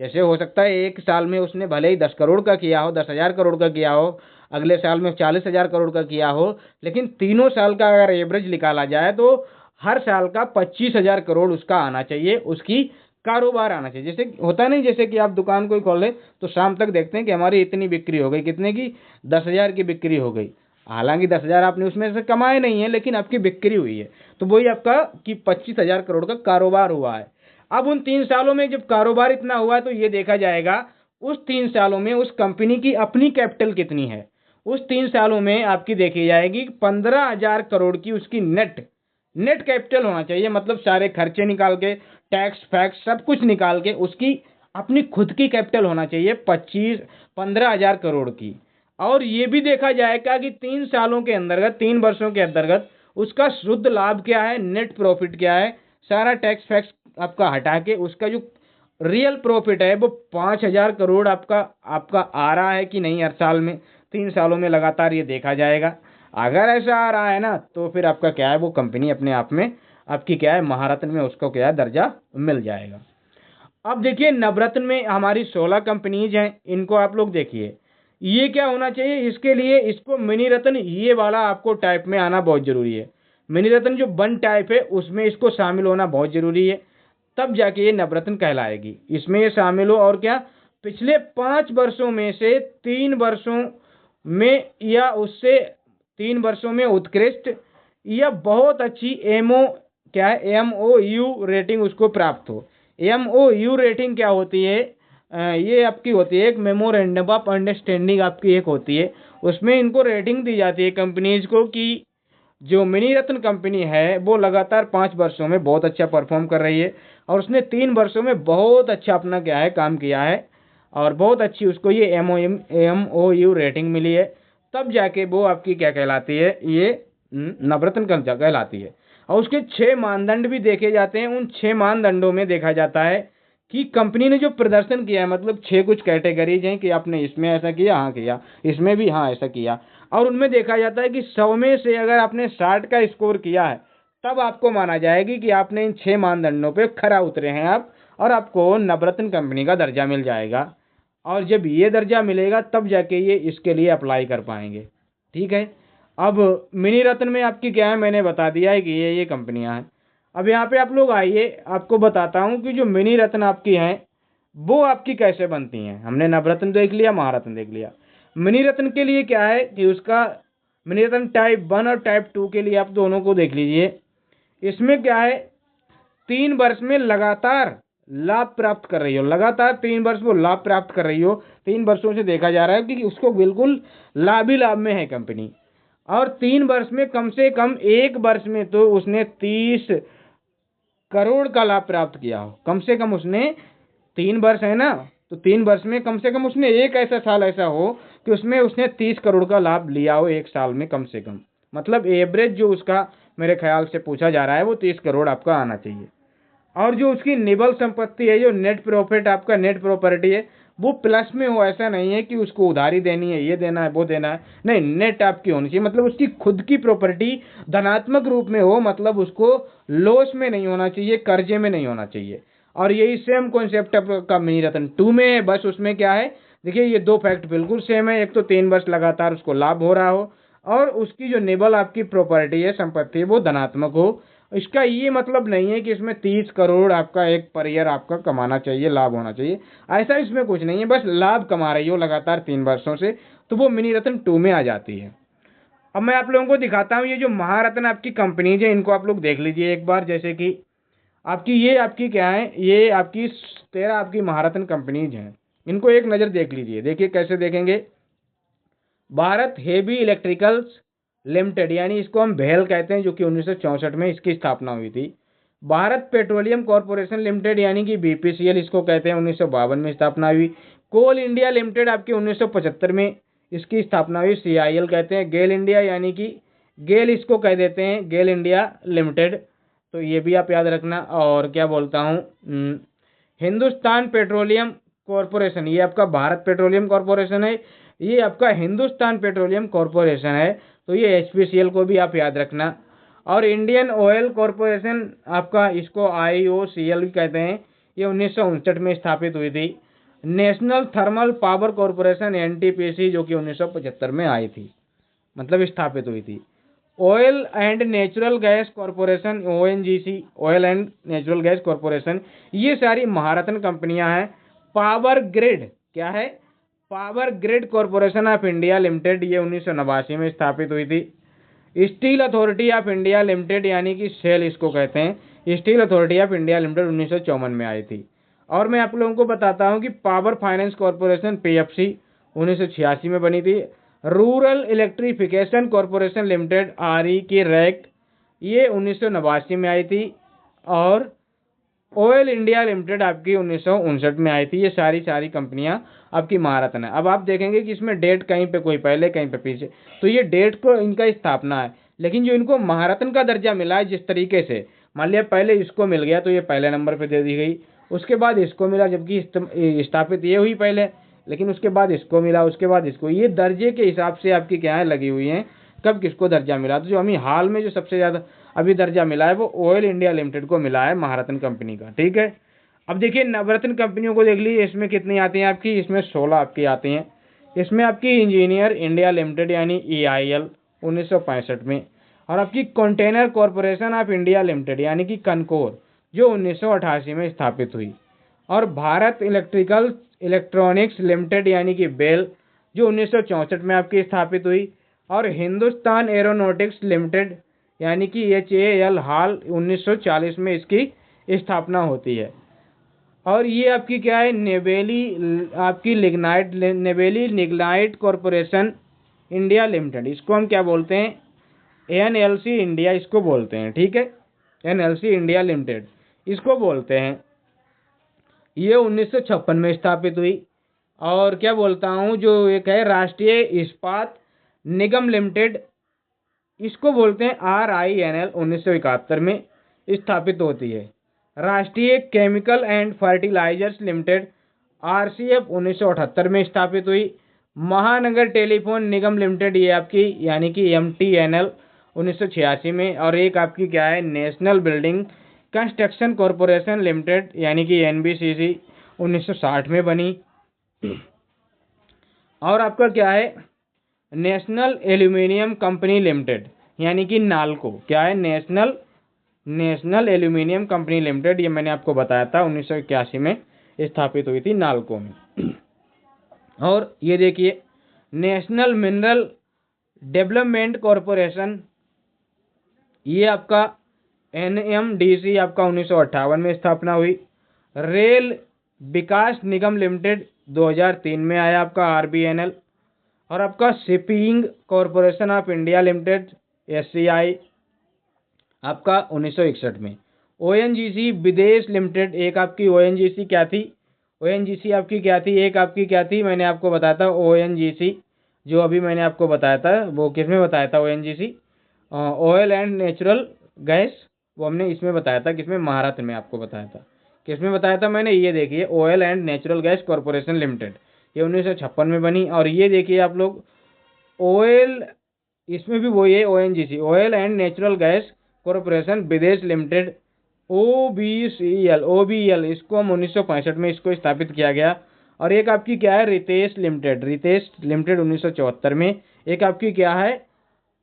जैसे हो सकता है 1 साल में उसने भले ही 10 करोड़ का किया हो, 10,000 करोड़ का किया हो, अगले साल में 40,000 करोड़ का किया हो, लेकिन तीनों साल का अगर एवरेज निकाला जाए तो हर साल का 25,000 करोड़ उसका आना चाहिए, उसकी कारोबार आना चाहिए। जैसे होता नहीं, जैसे कि आप दुकान कोई खोले तो शाम तक देखते हैं कि हमारी इतनी बिक्री हो गई, कितने की, 10,000 की बिक्री हो गई। हालांकि 10,000 आपने उसमें से कमाए नहीं है, लेकिन आपकी बिक्री हुई है, तो वही आपका कि 25,000 करोड़ का कारोबार हुआ है। अब उन 3 सालों में जब कारोबार इतना हुआ है तो ये देखा जाएगा उस 3 सालों में उस कंपनी की अपनी कैपिटल कितनी है। उस 3 सालों में आपकी देखी जाएगी 15,000 करोड़ की उसकी नेट कैपिटल होना चाहिए, मतलब सारे खर्चे निकाल के, टैक्स फैक्स सब कुछ निकाल के उसकी अपनी खुद की कैपिटल होना चाहिए 15,000 करोड़ की। और ये भी देखा जाएगा कि 3 सालों के अंतर्गत, 3 वर्षों के अंतर्गत उसका शुद्ध लाभ क्या है, नेट प्रॉफिट क्या है, सारा टैक्स फैक्स आपका हटा के उसका जो रियल प्रॉफिट है वो 5,000 करोड़ आपका आपका आ रहा है कि नहीं हर साल में, 3 सालों में लगातार ये देखा जाएगा। अगर ऐसा आ रहा है ना तो फिर आपका क्या है, वो कंपनी अपने आप में आपकी क्या है, महारत्न में उसको क्या है, दर्जा मिल जाएगा। अब देखिए नवरत्न में हमारी 16 कंपनीज हैं, इनको आप लोग देखिए, ये क्या होना चाहिए, इसके लिए इसको मिनी रत्न ये वाला आपको टाइप में आना बहुत जरूरी है। मिनी रत्न जो 1 टाइप है उसमें इसको शामिल होना बहुत जरूरी है, तब जाके ये नवरत्न कहलाएगी। इसमें ये शामिल हो, और क्या, पिछले 5 वर्षों में से 3 वर्षों में या उससे 3 वर्षों में उत्कृष्ट या बहुत अच्छी एमओ क्या है, एमओयू रेटिंग उसको प्राप्त हो। एमओयू रेटिंग क्या होती है, ये आपकी होती है एक मेमोरेंडम ऑफ अंडरस्टैंडिंग, आपकी एक होती है, उसमें इनको रेटिंग दी जाती है कंपनीज को कि जो मिनी रत्न कंपनी है वो लगातार 5 वर्षों में बहुत अच्छा परफॉर्म कर रही है, और उसने 3 वर्षों में बहुत अच्छा अपना क्या है काम किया है, और बहुत अच्छी उसको ये एमओयू रेटिंग मिली है, तब जाके वो आपकी क्या कहलाती है, ये नवरत्न कहलाती है। और उसके 6 मानदंड भी देखे जाते हैं। उन 6 मानदंडों में देखा जाता है कि कंपनी ने जो प्रदर्शन किया है, मतलब 6 कुछ कैटेगरीज हैं कि आपने इसमें ऐसा किया, हाँ किया, इसमें भी हाँ ऐसा किया, और उनमें देखा जाता है कि 100 में से अगर आपने 60 का स्कोर किया है तब आपको माना जाएगी कि आपने इन 6 मानदंडों पे खरा उतरे हैं आप, और आपको नवरत्न कंपनी का दर्जा मिल जाएगा। और जब ये दर्जा मिलेगा तब जाके ये इसके लिए अप्लाई कर पाएंगे। ठीक है, अब मिनी रत्न में आपकी क्या है, मैंने बता दिया है कि ये कंपनियां हैं। अब यहाँ पे आप लोग आइए, आपको बताता हूँ कि जो मिनी रत्न आपकी हैं वो आपकी कैसे बनती हैं। हमने नवरत्न देख लिया, महारत्न देख लिया। मिनी रत्न के लिए क्या है कि उसका मिनी रत्न टाइप 1 और टाइप 2 के लिए आप दोनों को देख लीजिए। इसमें क्या है, 3 वर्ष में लगातार लाभ प्राप्त कर रही हो, लगातार 3 वर्ष वो लाभ प्राप्त कर रही हो, 3 वर्षों से देखा जा रहा है कि उसको बिल्कुल लाभ ही लाभ में है कंपनी। और 3 वर्ष में कम से कम 1 वर्ष में तो उसने 30 करोड़ का लाभ प्राप्त किया हो, कम से कम उसने 3 वर्ष है ना, तो 3 वर्ष में कम से कम उसने एक ऐसा साल ऐसा हो कि उसमें उसने 30 करोड़ का लाभ लिया हो एक साल में कम से कम, मतलब एवरेज जो उसका मेरे ख्याल से पूछा जा रहा है वो 30 करोड़ आपका आना चाहिए। और जो उसकी निबल संपत्ति है, जो नेट प्रॉफिट आपका नेट प्रॉपर्टी है, वो प्लस में हो, ऐसा नहीं है कि उसको उधारी देनी है, ये देना है, वो देना है, नहीं, नेट आपकी होनी चाहिए, मतलब उसकी खुद की प्रॉपर्टी धनात्मक रूप में हो, मतलब उसको लॉस में नहीं होना चाहिए, कर्जे में नहीं होना चाहिए। और यही सेम कॉन्सेप्ट का मिनी रत्न 2 में है, बस उसमें क्या है, देखिए ये 2 फैक्ट बिल्कुल सेम है, एक तो 3 वर्ष लगातार उसको लाभ हो रहा हो, और उसकी जो निबल आपकी प्रॉपर्टी है, संपत्ति है, वो धनात्मक हो। इसका ये मतलब नहीं है कि इसमें 30 करोड़ आपका एक पर ईयर आपका कमाना चाहिए, लाभ होना चाहिए, ऐसा इसमें कुछ नहीं है, बस लाभ कमा रही हो लगातार 3 वर्षों से, तो वो मिनी रत्न 2 में आ जाती है। अब मैं आप लोगों को दिखाता हूँ ये जो महारत्न आपकी कंपनीज है, इनको आप लोग देख लीजिए एक बार। जैसे कि आपकी ये आपकी क्या है, ये आपकी 13 आपकी महारत्न कंपनीज हैं, इनको एक नज़र देख लीजिए। देखिए कैसे देखेंगे, भारत हेवी इलेक्ट्रिकल्स लिमिटेड, यानी इसको हम भेल कहते हैं, जो कि 1964 में इसकी स्थापना हुई थी। भारत पेट्रोलियम कॉर्पोरेशन लिमिटेड यानी कि बीपीसीएल इसको कहते हैं, 1952 में स्थापना हुई। कोल इंडिया लिमिटेड आपकी 1975 में इसकी स्थापना हुई। CIL कहते हैं, गेल इंडिया यानी कि गेल इसको कह देते हैं, गेल इंडिया लिमिटेड, तो ये भी आप याद रखना। और क्या बोलता हूँ, हिंदुस्तान पेट्रोलियम कॉरपोरेशन, ये आपका भारत पेट्रोलियम कॉरपोरेशन है, ये आपका हिंदुस्तान पेट्रोलियम कॉरपोरेशन है, तो ये HPCL को भी आप याद रखना। और इंडियन ऑयल कॉरपोरेशन आपका, इसको IOCL भी कहते हैं, ये 1959 में स्थापित हुई थी। National thermal power corporation NTPC जो कि 1975 में आई थी, मतलब स्थापित हुई थी। Oil and natural gas corporation ONGC, oil and natural gas corporation, ये सारी महारत्न कंपनियां हैं। पावर ग्रिड क्या है, power grid corporation of India limited, ये 1989 में स्थापित हुई थी। Steel authority of India limited यानी कि सेल इसको कहते हैं, steel authority of India limited 1954 में आई थी। और मैं आप लोगों को बताता हूं कि पावर फाइनेंस कॉरपोरेशन PFC 1986 में बनी थी। Rural electrification corporation limited RE की रैक, ये 1989 में आई थी। और ऑयल इंडिया लिमिटेड आपकी 1959 में आई थी। ये सारी कंपनियां आपकी महारत्न है। अब आप देखेंगे कि इसमें डेट कहीं पे कोई पहले कहीं पे पीछे, तो ये डेट को इनका स्थापना है, लेकिन जो इनको महारत्न का दर्जा मिला है जिस तरीके से, मान लिया पहले इसको मिल गया तो ये पहले नंबर पे दे दी गई, उसके बाद इसको मिला जबकि स्थापित ये हुई पहले, लेकिन उसके बाद इसको मिला, उसके बाद इसको, ये दर्जे के हिसाब से आपकी क्या है लगी हुई हैं, कब किसको दर्जा मिला। तो जो हमें हाल में जो सबसे ज़्यादा अभी दर्जा मिला है वो ऑयल इंडिया लिमिटेड को मिला है, महारत्न कंपनी का। ठीक है, अब देखिए नवरत्न कंपनियों को देख लीजिए, इसमें कितनी आती हैं आपकी, इसमें 16 आपकी आती हैं। इसमें आपकी इंजीनियर इंडिया लिमिटेड यानी EIL 1965 में, और आपकी container corporation of India limited यानी कि कनकोर जो 1988 में स्थापित हुई, और भारत इलेक्ट्रॉनिक्स लिमिटेड यानी कि BEL जो 1964 में आपकी स्थापित हुई, और हिंदुस्तान एरोनॉटिक्स लिमिटेड यानी कि HAL हाल 1940 में इसकी स्थापना होती है। और ये आपकी क्या है, Neyveli lignite corporation India limited, इसको हम क्या बोलते हैं, NLC इंडिया इसको बोलते हैं। ठीक है, NLC इंडिया लिमिटेड इसको बोलते हैं, ये 1956 में स्थापित हुई। और क्या बोलता हूँ, जो एक है राष्ट्रीय इस्पात निगम लिमिटेड, इसको बोलते हैं RINL, 1971 में स्थापित होती है। Rashtriya chemical and fertilizers limited RCF 1978 में स्थापित हुई। महानगर टेलीफोन निगम लिमिटेड, ये आपकी यानी कि MTNL 1986 में। और एक आपकी क्या है, national building construction corporation limited यानी कि NBCC 1960 में बनी। और आपका क्या है, नेशनल एल्यूमिनियम कंपनी लिमिटेड यानी कि नालको, क्या है, नेशनल एल्यूमिनियम कंपनी लिमिटेड, ये मैंने आपको बताया था 1981 में स्थापित हुई थी नालको में। और ये देखिए नेशनल मिनरल डेवलपमेंट कॉरपोरेशन, ये आपका NMDC आपका 1958 में स्थापना हुई। रेल विकास निगम लिमिटेड 2003 में आया आपका RBNL। और आपका shipping corporation of India limited SCI आपका 1961 में। ONGC विदेश लिमिटेड, एक आपकी ONGC क्या थी, ONGC आपकी क्या थी, एक आपकी क्या थी, मैंने आपको बताया था ONGC, जो अभी मैंने आपको बताया था वो किस में बताया था, ONGC oil and natural gas, वो हमने इसमें बताया था, किसमें, महाराष्ट्र में आपको बताया था, किसमें बताया था मैंने, ये देखिए oil and natural gas corporation limited, ये 1956 में बनी। और ये देखिए आप लोग ऑयल, इसमें भी वही है ONGC, oil and natural gas corporation विदेश लिमिटेड OBL, इसको हम 1965 में इसको स्थापित किया गया। और एक आपकी क्या है, रितेश लिमिटेड 1974 में। एक आपकी क्या है,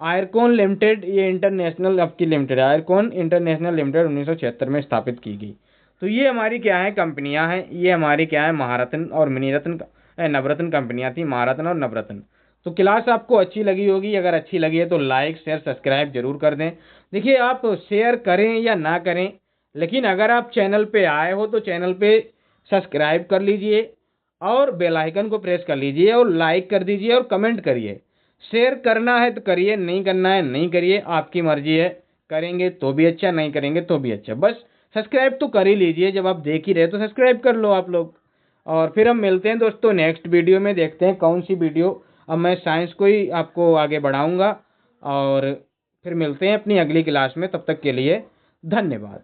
आयरकॉन लिमिटेड, ये इंटरनेशनल आपकी लिमिटेड, आयरकॉन इंटरनेशनल लिमिटेड 1976 में स्थापित की गई। तो ये हमारी क्या है कंपनियां हैं, ये हमारी क्या है महारत्न और मिनीरत्न नवरत्न कंपनियां थी, महारत्न और नवरत्न। तो क्लास आपको अच्छी लगी होगी, अगर अच्छी लगी है तो लाइक शेयर सब्सक्राइब जरूर कर दें। देखिए आप शेयर करें या ना करें, लेकिन अगर आप चैनल पे आए हो तो चैनल पे सब्सक्राइब कर लीजिए और बेल आइकन को प्रेस कर लीजिए और लाइक कर दीजिए और कमेंट करिए। शेयर करना है तो करिए, नहीं करना है नहीं करिए, आपकी मर्जी है, करेंगे तो भी अच्छा, नहीं करेंगे तो भी अच्छा, बस सब्सक्राइब तो कर ही लीजिए। जब आप देख ही रहे तो सब्सक्राइब कर लो आप लोग। और फिर हम मिलते हैं दोस्तों नेक्स्ट वीडियो में, देखते हैं कौन सी वीडियो अब मैं साइंस को ही आपको आगे बढ़ाऊँगा और फिर मिलते हैं अपनी अगली क्लास में। तब तक के लिए धन्यवाद।